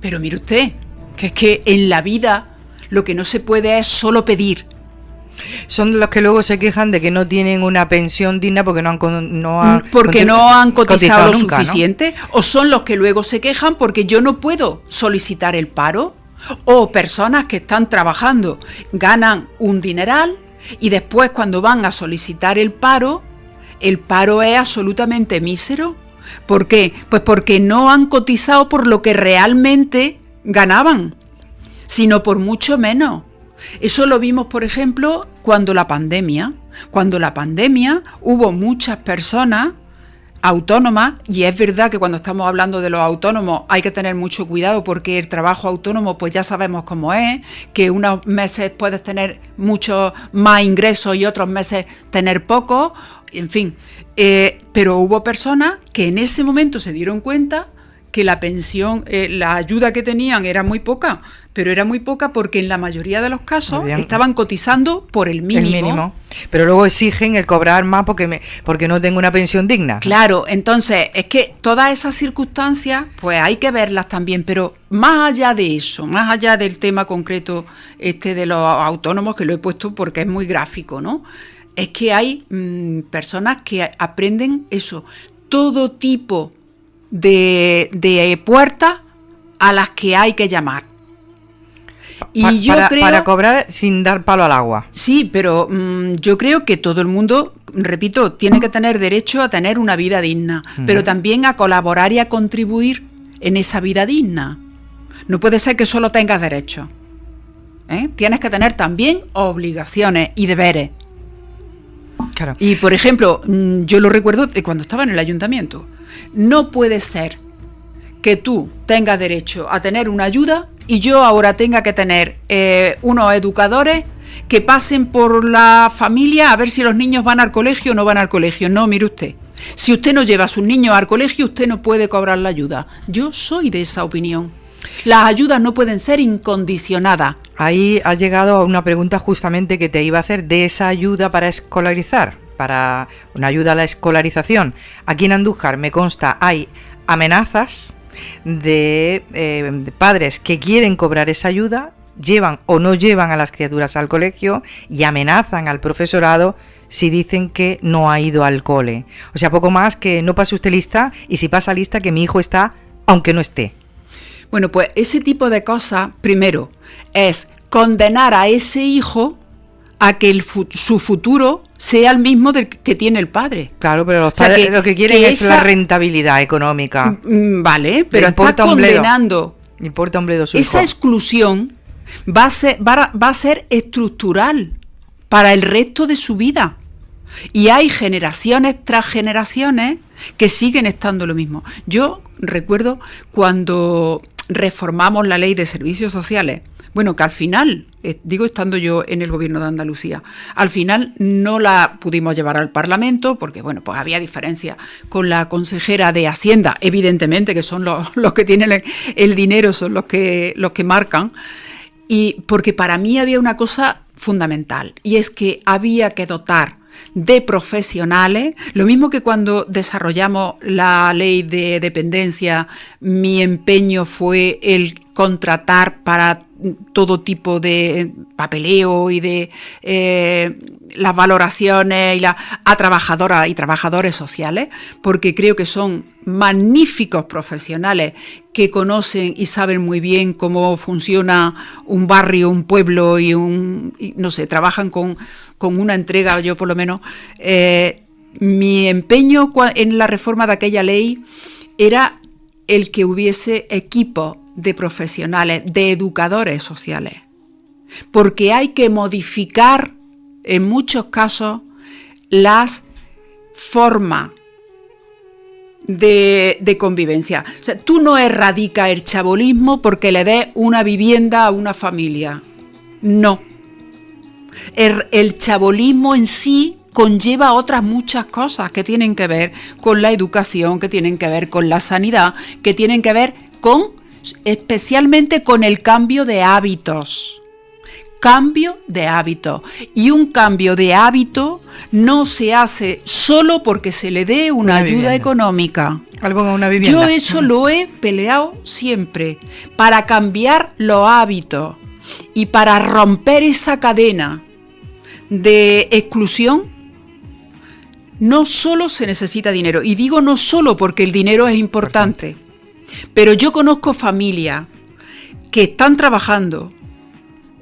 Pero mire usted, que es que en la vida lo que no se puede es solo pedir. Son los que luego se quejan de que no tienen una pensión digna porque no han cotizado lo nunca, suficiente, ¿no? O son los que luego se quejan porque yo no puedo solicitar el paro, o personas que están trabajando, ganan un dineral y después cuando van a solicitar el paro es absolutamente mísero. ¿Por qué? Pues porque no han cotizado por lo que realmente ganaban, sino por mucho menos. Eso lo vimos, por ejemplo, cuando la pandemia hubo muchas personas autónomas, y es verdad que cuando estamos hablando de los autónomos hay que tener mucho cuidado porque el trabajo autónomo pues ya sabemos cómo es, que unos meses puedes tener mucho más ingresos y otros meses tener poco, en fin, pero hubo personas que en ese momento se dieron cuenta que la pensión, la ayuda que tenían era muy poca, pero era muy poca porque en la mayoría de los casos estaban cotizando por el mínimo. Pero luego exigen el cobrar más porque no tengo una pensión digna. Claro, entonces es que todas esas circunstancias pues hay que verlas también, pero más allá de eso, más allá del tema concreto de los autónomos, que lo he puesto porque es muy gráfico, ¿no? Es que hay personas que aprenden eso, todo tipo de puertas a las que hay que llamar. Y yo creo, para cobrar sin dar palo al agua. Sí, pero yo creo que todo el mundo, repito, tiene que tener derecho a tener una vida digna, pero también a colaborar y a contribuir en esa vida digna. No puede ser que solo tengas derechos. Tienes que tener también obligaciones y deberes. Claro. Y por ejemplo, yo lo recuerdo de cuando estaba en el ayuntamiento. No puede ser que tú tengas derecho a tener una ayuda y yo ahora tenga que tener unos educadores que pasen por la familia a ver si los niños van al colegio o no van al colegio. No, mire usted, si usted no lleva a sus niños al colegio, usted no puede cobrar la ayuda. Yo soy de esa opinión. Las ayudas no pueden ser incondicionadas. Ahí ha llegado a una pregunta justamente que te iba a hacer de esa ayuda para escolarizar, para una ayuda a la escolarización. Aquí en Andújar me consta hay amenazas de padres que quieren cobrar esa ayuda, llevan o no llevan a las criaturas al colegio y amenazan al profesorado si dicen que no ha ido al cole. O sea, poco más que no pase usted lista y si pasa lista que mi hijo está aunque no esté. Bueno, pues ese tipo de cosas, primero, es condenar a ese hijo a que su futuro sea el mismo del que tiene el padre. Claro, pero los padres lo que quieren es la rentabilidad económica. Vale, pero está condenando. Importa un bledo su hijo. Esa exclusión va a ser estructural para el resto de su vida. Y hay generaciones tras generaciones que siguen estando lo mismo. Yo recuerdo cuando reformamos la ley de servicios sociales, bueno, que al final, digo estando yo en el gobierno de Andalucía, al final no la pudimos llevar al Parlamento porque, bueno, pues había diferencias con la consejera de Hacienda, evidentemente, que son los que tienen el dinero, son los que marcan, y porque para mí había una cosa fundamental, y es que había que dotar de profesionales, lo mismo que cuando desarrollamos la ley de dependencia, mi empeño fue el contratar para todo tipo de papeleo y de las valoraciones a trabajadoras y trabajadores sociales, porque creo que son magníficos profesionales que conocen y saben muy bien cómo funciona un barrio, un pueblo y no sé, trabajan con una entrega. Yo por lo menos, mi empeño en la reforma de aquella ley era el que hubiese equipos de profesionales, de educadores sociales, porque hay que modificar en muchos casos las formas de convivencia. O sea, tú no erradicas el chabolismo porque le des una vivienda a una familia. No. El chabolismo en sí conlleva otras muchas cosas que tienen que ver con la educación, que tienen que ver con la sanidad, que tienen que ver especialmente con el cambio de hábitos. Cambio de hábito. Y un cambio de hábito no se hace solo porque se le dé una ayuda económica. Una vivienda. Yo eso lo he peleado siempre, para cambiar los hábitos y para romper esa cadena de exclusión. No solo se necesita dinero, y digo no solo porque el dinero es importante, pero yo conozco familias que están trabajando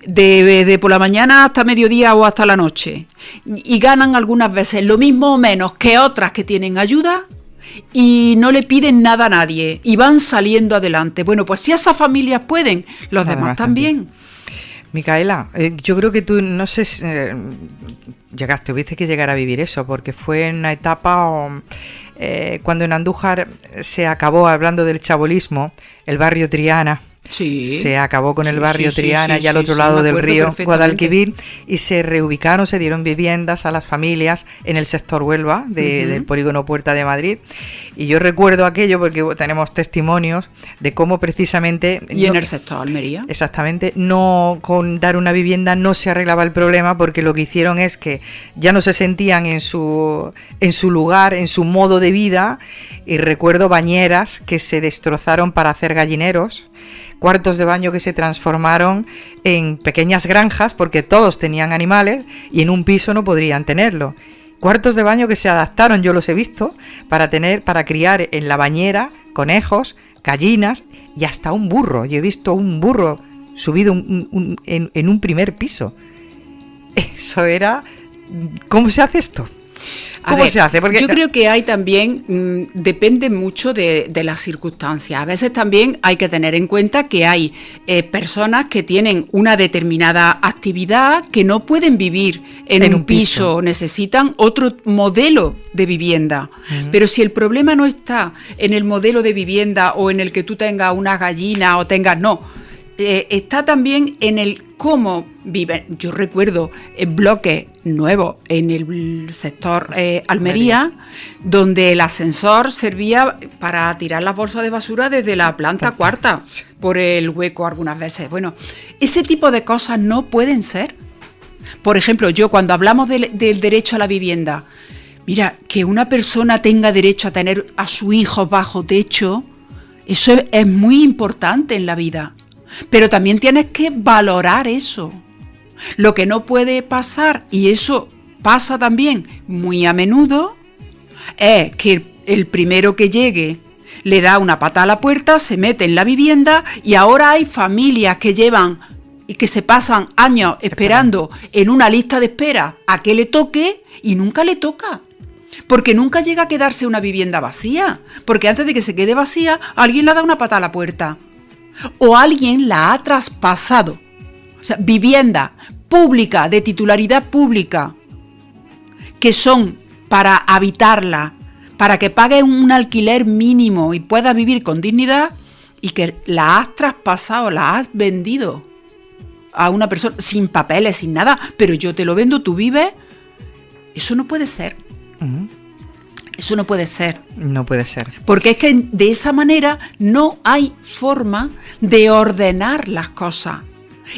de por la mañana hasta mediodía o hasta la noche y ganan algunas veces lo mismo o menos que otras que tienen ayuda y no le piden nada a nadie y van saliendo adelante. Bueno, pues si esas familias pueden, los demás también. Micaela, yo creo que tú, no sé, tuviste que llegar a vivir eso, porque fue en una etapa cuando en Andújar se acabó, hablando del chabolismo, el barrio Triana. Sí. Se acabó con el barrio Triana y al otro lado del río Guadalquivir, y se reubicaron, se dieron viviendas a las familias en el sector Huelva del polígono Puerta de Madrid. Y yo recuerdo aquello porque tenemos testimonios de cómo precisamente... Y en el sector Almería. Exactamente, no con dar una vivienda no se arreglaba el problema, porque lo que hicieron es que ya no se sentían en su lugar, en su modo de vida, y recuerdo bañeras que se destrozaron para hacer gallineros, cuartos de baño que se transformaron en pequeñas granjas porque todos tenían animales y en un piso no podrían tenerlo. Cuartos de baño que se adaptaron, yo los he visto, para criar en la bañera conejos, gallinas y hasta un burro. Yo he visto un burro subido en un primer piso. Eso era... ¿Cómo se hace esto? ¿Cómo se hace? Porque yo creo que hay también, depende mucho de las circunstancias. A veces también hay que tener en cuenta que hay personas que tienen una determinada actividad que no pueden vivir en un piso, necesitan otro modelo de vivienda. Pero si el problema no está en el modelo de vivienda o en el que tú tengas una gallina o tengas... No, está también en el cómo viven. Yo recuerdo bloques nuevos en el sector Almería, donde el ascensor servía para tirar las bolsas de basura desde la planta cuarta por el hueco algunas veces. Bueno, ese tipo de cosas no pueden ser. Por ejemplo, yo cuando hablamos del derecho a la vivienda, mira, que una persona tenga derecho a tener a su hijo bajo techo, eso es muy importante en la vida. Pero también tienes que valorar eso. Lo que no puede pasar, y eso pasa también muy a menudo, es que el primero que llegue le da una patada a la puerta, se mete en la vivienda, y ahora hay familias que llevan y que se pasan años esperando en una lista de espera a que le toque y nunca le toca. Porque nunca llega a quedarse una vivienda vacía. Porque antes de que se quede vacía, alguien le ha dado una patada a la puerta. O alguien la ha traspasado. O sea, vivienda pública, de titularidad pública, que son para habitarla, para que pagues un alquiler mínimo y puedas vivir con dignidad, y que la has traspasado, la has vendido a una persona sin papeles, sin nada, pero yo te lo vendo, tú vives. Eso no puede ser. Eso no puede ser. No puede ser. Porque es que de esa manera no hay forma de ordenar las cosas.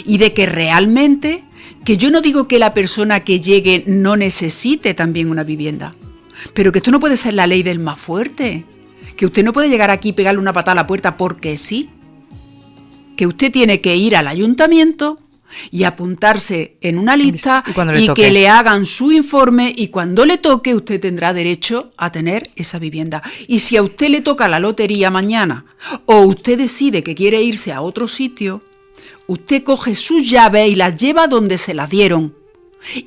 Y de que realmente, que yo no digo que la persona que llegue no necesite también una vivienda, pero que esto no puede ser la ley del más fuerte. Que usted no puede llegar aquí y pegarle una patada a la puerta porque sí. Que usted tiene que ir al ayuntamiento y apuntarse en una lista y que le hagan su informe, y cuando le toque usted tendrá derecho a tener esa vivienda. Y si a usted le toca la lotería mañana o usted decide que quiere irse a otro sitio, usted coge sus llaves y las lleva donde se las dieron,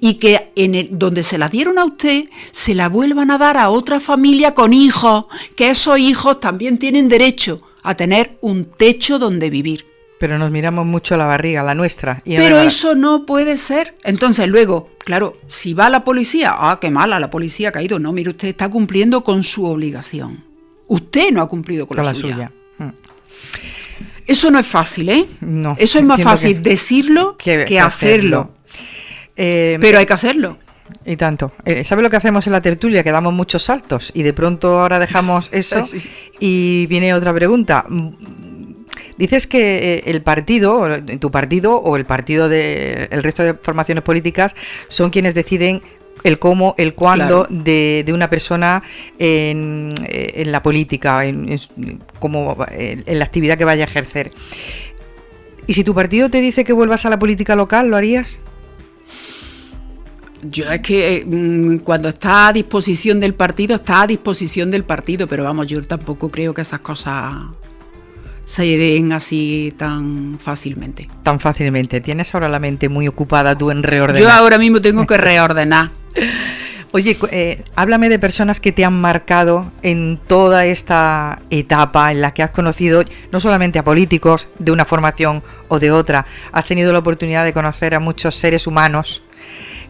y que donde se las dieron a usted se la vuelvan a dar a otra familia con hijos, que esos hijos también tienen derecho a tener un techo donde vivir. Pero nos miramos mucho la barriga, la nuestra. Pero eso no puede ser. Entonces luego, claro, si va la policía, qué mala, la policía ha caído. No, mire, usted está cumpliendo con su obligación. Usted no ha cumplido con la suya. Eso no es fácil, ¿eh? No. Eso es más fácil decirlo que hacerlo. Pero hay que hacerlo. Y tanto. ¿Sabe lo que hacemos en la tertulia? Que damos muchos saltos y de pronto ahora dejamos eso sí. Y viene otra pregunta. Dices que el partido, tu partido o el partido del resto de formaciones políticas son quienes deciden el cómo, el cuándo, claro, de una persona en la política, en la actividad que vaya a ejercer. ¿Y si tu partido te dice que vuelvas a la política local, lo harías? Yo es que cuando está a disposición del partido, está a disposición del partido, pero vamos, yo tampoco creo que esas cosas se den así tan fácilmente. Tan fácilmente. Tienes ahora la mente muy ocupada tú en reordenar. Yo ahora mismo tengo que reordenar. Oye, háblame de personas que te han marcado en toda esta etapa en la que has conocido no solamente a políticos de una formación o de otra, has tenido la oportunidad de conocer a muchos seres humanos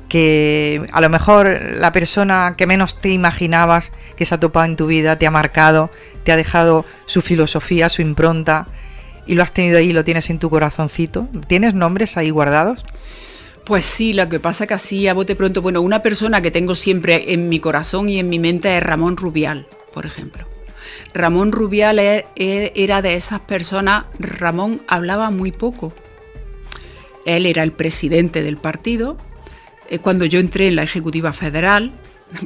que a lo mejor la persona que menos te imaginabas que se ha topado en tu vida te ha marcado, te ha dejado su filosofía, su impronta, y lo has tenido ahí, lo tienes en tu corazoncito. ¿Tienes nombres ahí guardados? Pues sí, lo que pasa que así a bote pronto, bueno, una persona que tengo siempre en mi corazón y en mi mente es Ramón Rubial, por ejemplo. Ramón Rubial era de esas personas. Ramón hablaba muy poco. Él era el presidente del partido. Cuando yo entré en la Ejecutiva Federal,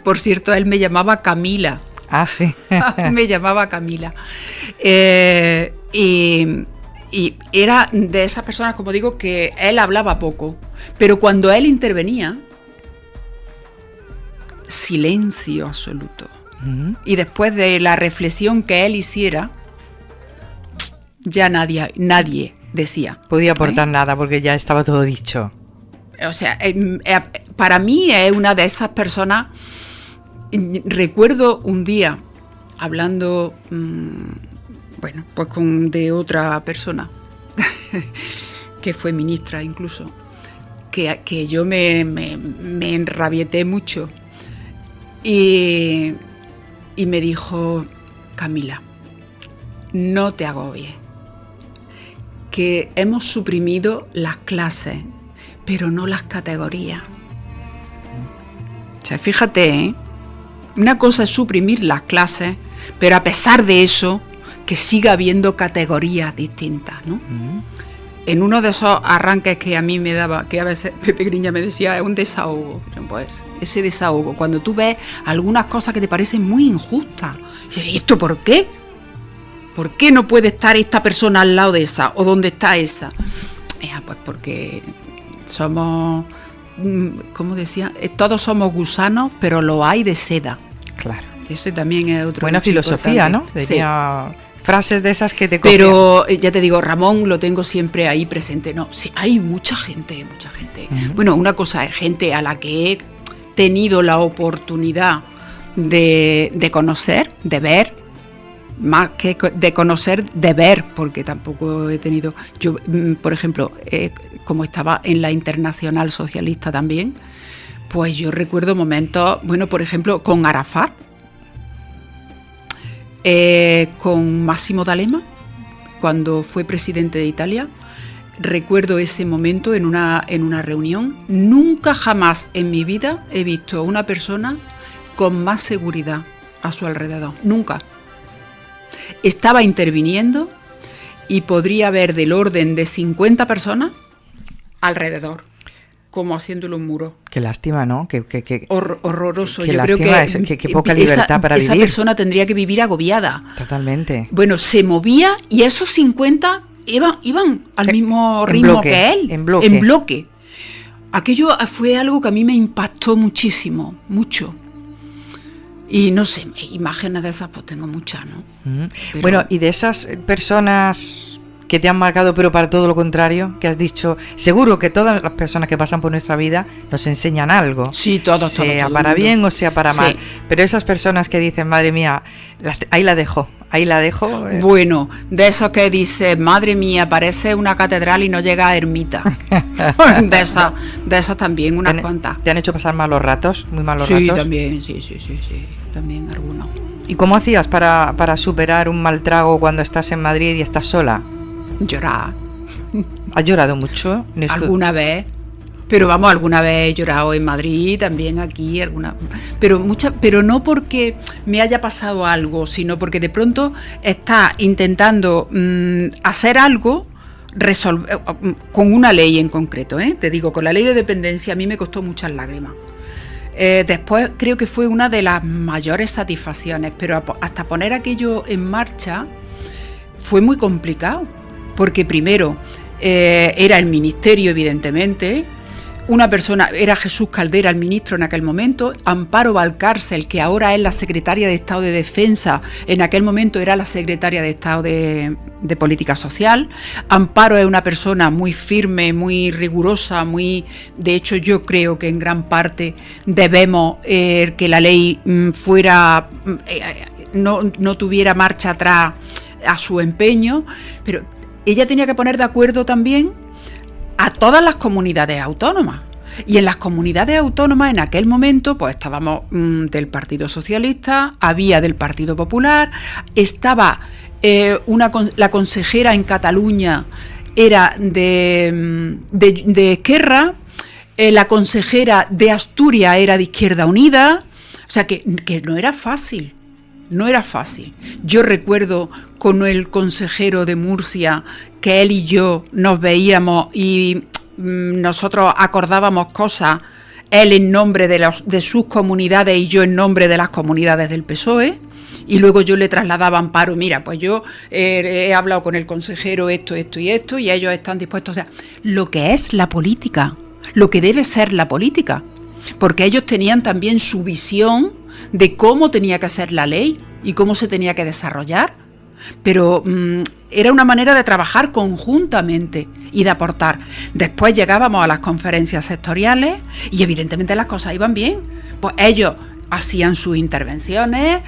por cierto, él me llamaba Camila. Ah, sí. Me llamaba Camila. Y era de esas personas, como digo, que él hablaba poco, pero cuando él intervenía, silencio absoluto. Y después de la reflexión que él hiciera, ya nadie decía. Podía aportar nada porque ya estaba todo dicho. O sea, para mí es una de esas personas. Recuerdo un día hablando, bueno, pues de otra persona que fue ministra incluso, que yo me enrabieté mucho y me dijo: Camila, no te agobies, que hemos suprimido las clases, pero no las categorías. O sea, fíjate, una cosa es suprimir las clases, pero a pesar de eso, que siga habiendo categorías distintas, ¿no? En uno de esos arranques que a mí me daba, que a veces Pepe Griña me decía, es un desahogo. Pues ese desahogo, cuando tú ves algunas cosas que te parecen muy injustas, ¿y esto por qué? ¿Por qué no puede estar esta persona al lado de esa? ¿O dónde está esa? Pues porque somos, como decía, todos somos gusanos, pero lo hay de seda. Claro. Eso también es otro. Buena filosofía, ¿no? Tenía frases de esas que te copian. Pero ya te digo, Ramón lo tengo siempre ahí presente. No, sí, hay mucha gente. Bueno, una cosa es gente a la que he tenido la oportunidad de conocer, de ver, más que de conocer, de ver, porque tampoco he tenido. Yo, por ejemplo, como estaba en la Internacional Socialista también, pues yo recuerdo momentos, bueno, por ejemplo, con Arafat, con Massimo D'Alema, cuando fue presidente de Italia. Recuerdo ese momento en una reunión. Nunca jamás en mi vida he visto a una persona con más seguridad a su alrededor. Nunca. Estaba interviniendo y podría haber del orden de 50 personas alrededor, como haciéndole un muro. Qué lástima, ¿no? Horroroso. Yo creo que poca libertad para vivir. Esa persona tendría que vivir agobiada. Totalmente. Bueno, se movía y esos 50 iban al mismo en ritmo bloque, que él, en bloque. en bloque. Aquello fue algo que a mí me impactó muchísimo, mucho. Y no sé, imágenes de esas pues tengo muchas, ¿no? Pero... Bueno, y de esas personas que te han marcado, pero para todo lo contrario, que has dicho, seguro que todas las personas que pasan por nuestra vida nos enseñan algo. Sí, todos, sea todo para bien o sea para mal. Sí. Pero esas personas que dicen, madre mía, ahí la dejo. Bueno, de esos que dices, madre mía, parece una catedral y no llega a ermita. de esas también, unas cuantas. ¿Te han hecho pasar malos ratos? Muy malos sí, ratos. También, sí, también algunos. ¿Y cómo hacías para superar un mal trago cuando estás en Madrid y estás sola? Llorar. ¿Has llorado mucho? Alguna vez. Pero vamos, alguna vez he llorado en Madrid, también aquí, pero no porque me haya pasado algo, sino porque de pronto estás intentando hacer algo con una ley en concreto, te digo, con la ley de dependencia a mí me costó muchas lágrimas. Después creo que fue una de las mayores satisfacciones, pero hasta poner aquello en marcha fue muy complicado, porque primero era el ministerio, evidentemente. Una persona, era Jesús Caldera, el ministro en aquel momento, Amparo Valcárcel, que ahora es la secretaria de Estado de Defensa, en aquel momento era la secretaria de Estado de Política Social. Amparo es una persona muy firme, muy rigurosa, de hecho yo creo que en gran parte debemos que la ley no tuviera marcha atrás a su empeño, pero ella tenía que poner de acuerdo también a todas las comunidades autónomas. Y en las comunidades autónomas en aquel momento pues estábamos del Partido Socialista, había del Partido Popular, estaba la consejera en Cataluña era de Esquerra, la consejera de Asturias era de Izquierda Unida, o sea que no era fácil. No era fácil. Yo recuerdo con el consejero de Murcia que él y yo nos veíamos y nosotros acordábamos cosas, él en nombre de sus comunidades y yo en nombre de las comunidades del PSOE, y luego yo le trasladaba a Amparo, mira, pues yo he hablado con el consejero esto y esto, y ellos están dispuestos, o sea, lo que es la política, lo que debe ser la política, porque ellos tenían también su visión de cómo tenía que ser la ley y cómo se tenía que desarrollar, pero era una manera de trabajar conjuntamente y de aportar. Después llegábamos a las conferencias sectoriales y evidentemente las cosas iban bien, pues ellos hacían sus intervenciones,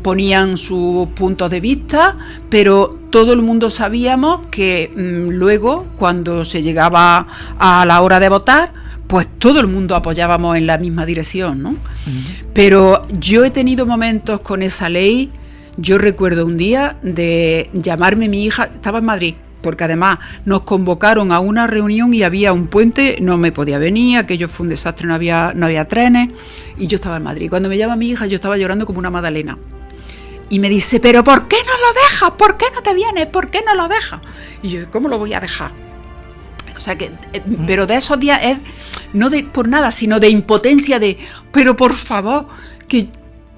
ponían sus puntos de vista, pero todo el mundo sabíamos que luego, cuando se llegaba a la hora de votar, pues todo el mundo apoyábamos en la misma dirección, ¿no? Pero yo he tenido momentos con esa ley. Yo recuerdo un día de llamarme mi hija, estaba en Madrid, porque además nos convocaron a una reunión y había un puente, no me podía venir, aquello fue un desastre, no había trenes, y yo estaba en Madrid. Cuando me llama mi hija, yo estaba llorando como una magdalena. Y me dice, ¿pero por qué no lo dejas? ¿Por qué no te vienes? ¿Por qué no lo dejas? Y yo, ¿cómo lo voy a dejar? O sea que, pero de esos días es, no por nada, sino de impotencia, pero por favor,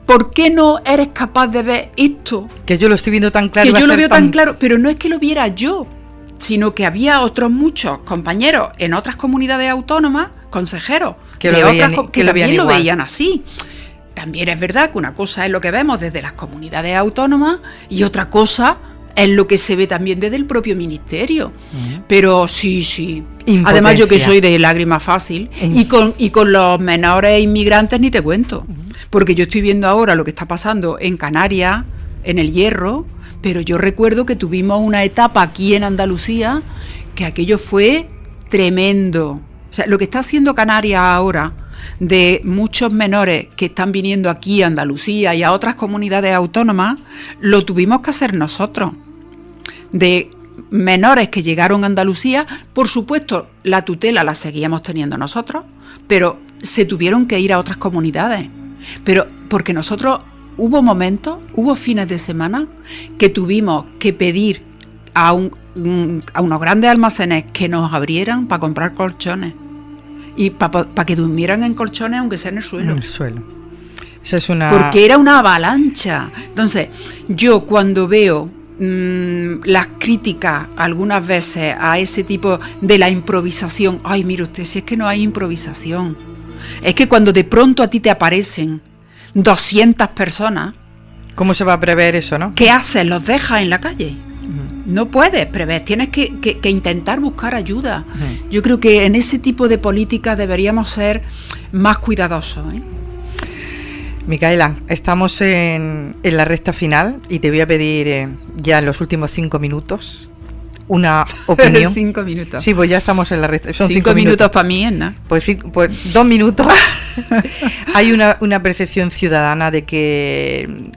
¿por qué no eres capaz de ver esto? Que yo lo estoy viendo tan claro. Que yo lo veo tan claro, pero no es que lo viera yo, sino que había otros muchos compañeros en otras comunidades autónomas, consejeros, que también lo veían así. También es verdad que una cosa es lo que vemos desde las comunidades autónomas y otra cosa es lo que se ve también desde el propio ministerio. Pero sí. Impotencia. Además yo que soy de lágrima fácil y con los menores inmigrantes ni te cuento. Porque yo estoy viendo ahora lo que está pasando en Canarias, en El Hierro, pero yo recuerdo que tuvimos una etapa aquí en Andalucía que aquello fue tremendo. O sea, lo que está haciendo Canarias ahora, de muchos menores que están viniendo aquí a Andalucía y a otras comunidades autónomas, lo tuvimos que hacer nosotros. De menores que llegaron a Andalucía, por supuesto, la tutela la seguíamos teniendo nosotros, pero se tuvieron que ir a otras comunidades. Pero porque nosotros hubo fines de semana que tuvimos que pedir a unos grandes almacenes que nos abrieran para comprar colchones y para que durmieran en colchones aunque sea en el suelo. En el suelo. Eso es una... Porque era una avalancha. Entonces, yo cuando veo las críticas algunas veces a ese tipo de la improvisación. Ay, mire usted, si es que no hay improvisación. Es que cuando de pronto a ti te aparecen 200 personas... ¿Cómo se va a prever eso, no? ¿Qué haces? ¿Los dejas en la calle? No puedes prever, tienes que intentar buscar ayuda. Yo creo que en ese tipo de políticas deberíamos ser más cuidadosos, ¿eh? Micaela, estamos en la recta final y te voy a pedir ya en los últimos 5 minutos una opinión. 5 minutos. Sí, pues ya estamos en la recta. Son 5 minutos para mí, ¿no? Pues 2 minutos. Hay una percepción ciudadana de que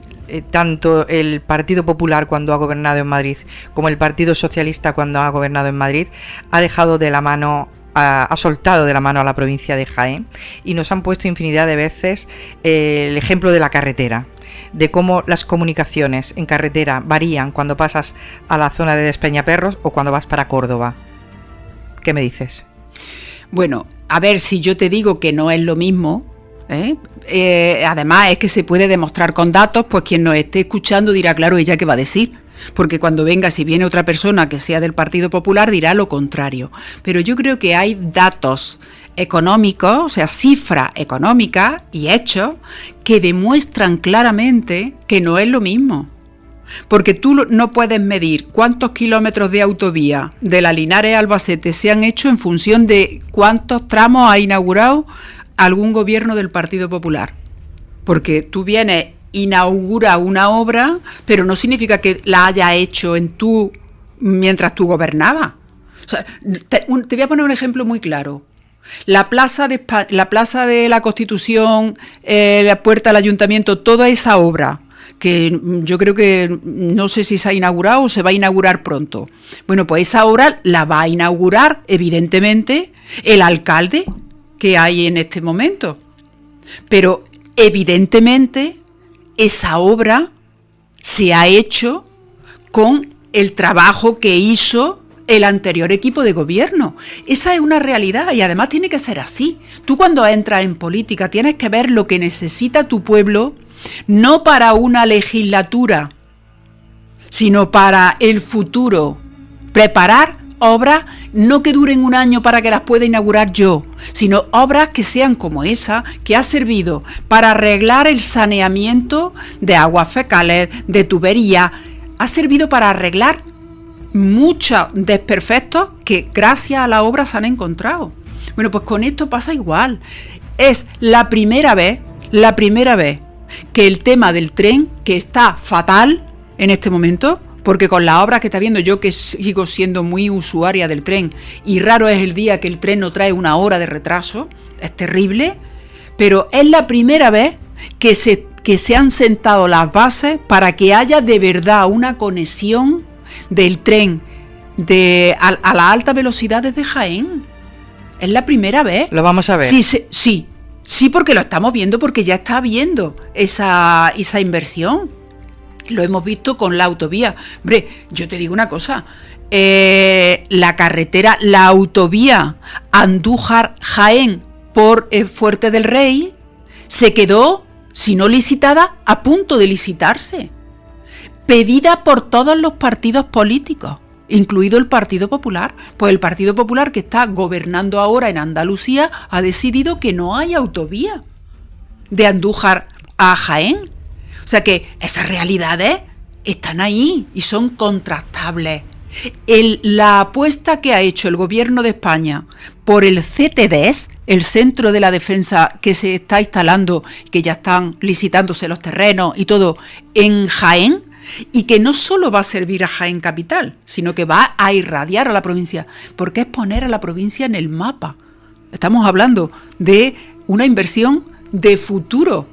tanto el Partido Popular cuando ha gobernado en Madrid como el Partido Socialista cuando ha gobernado en Madrid ha dejado de la mano, ha soltado de la mano a la provincia de Jaén, y nos han puesto infinidad de veces el ejemplo de la carretera, de cómo las comunicaciones en carretera varían cuando pasas a la zona de Despeñaperros o cuando vas para Córdoba. ¿Qué me dices? Bueno, a ver, si yo te digo que no es lo mismo, además es que se puede demostrar con datos, pues quien nos esté escuchando dirá, claro, ¿ella qué va a decir? Porque cuando venga, si viene otra persona que sea del Partido Popular, dirá lo contrario. Pero yo creo que hay datos económicos, o sea, cifras económicas y hechos que demuestran claramente que no es lo mismo. Porque tú no puedes medir cuántos kilómetros de autovía de la Linares a Albacete se han hecho en función de cuántos tramos ha inaugurado algún gobierno del Partido Popular. Porque tú vienes, inaugura una obra, pero no significa que la haya hecho mientras tú gobernabas. O sea, te voy a poner un ejemplo muy claro. La plaza de la Constitución, la puerta del Ayuntamiento, toda esa obra que yo creo que no sé si se ha inaugurado o se va a inaugurar pronto. Bueno, pues esa obra la va a inaugurar, evidentemente, el alcalde que hay en este momento. Pero, evidentemente, esa obra se ha hecho con el trabajo que hizo el anterior equipo de gobierno. Esa es una realidad y además tiene que ser así. Tú cuando entras en política tienes que ver lo que necesita tu pueblo, no para una legislatura, sino para el futuro. Preparar obras no que duren un año para que las pueda inaugurar yo, sino obras que sean como esa, que ha servido para arreglar el saneamiento de aguas fecales, de tuberías, ha servido para arreglar muchos desperfectos que gracias a la obra se han encontrado. Bueno, pues con esto pasa igual. Es la primera vez que el tema del tren, que está fatal en este momento, porque con las obras que está viendo, yo que sigo siendo muy usuaria del tren, y raro es el día que el tren no trae 1 hora de retraso, es terrible, pero es la primera vez que se han sentado las bases para que haya de verdad una conexión del tren a las altas velocidades de Jaén. Es la primera vez. Lo vamos a ver. Sí, porque lo estamos viendo, porque ya está habiendo esa inversión. Lo hemos visto con la autovía. Hombre, yo te digo una cosa, la carretera, la autovía Andújar-Jaén por Fuerte del Rey se quedó, si no licitada, a punto de licitarse. Pedida por todos los partidos políticos, incluido el Partido Popular. Pues el Partido Popular, que está gobernando ahora en Andalucía, ha decidido que no hay autovía de Andújar a Jaén. O sea que esas realidades están ahí y son contrastables. La apuesta que ha hecho el Gobierno de España por el CTDES, el Centro de la Defensa que se está instalando, que ya están licitándose los terrenos y todo, en Jaén, y que no solo va a servir a Jaén capital, sino que va a irradiar a la provincia, porque es poner a la provincia en el mapa. Estamos hablando de una inversión de futuro.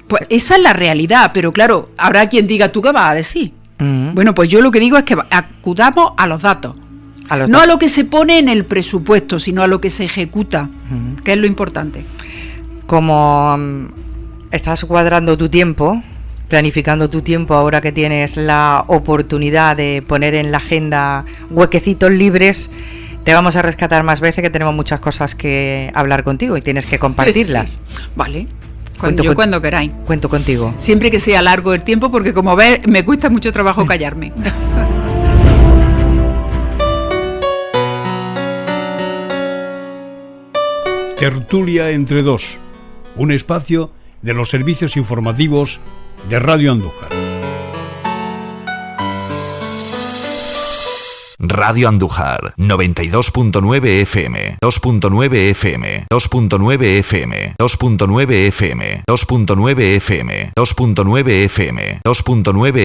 Pues esa es la realidad, pero claro, habrá quien diga, ¿tú qué vas a decir? Bueno, pues yo lo que digo es que acudamos a los datos. No a lo que se pone en el presupuesto, sino a lo que se ejecuta, que es lo importante. Como estás cuadrando tu tiempo, planificando tu tiempo, ahora que tienes la oportunidad de poner en la agenda huequecitos libres, te vamos a rescatar más veces, que tenemos muchas cosas que hablar contigo y tienes que compartirlas. Sí. Vale. Cuando queráis. Cuento contigo. Siempre que sea largo el tiempo, porque como ves, me cuesta mucho trabajo callarme. Tertulia entre dos, un espacio de los servicios informativos de Radio Andújar. Radio Andújar, 92.9 FM, 2.9 FM, 2.9 FM, 2.9 FM, 2.9 FM, 2.9 FM, 2.9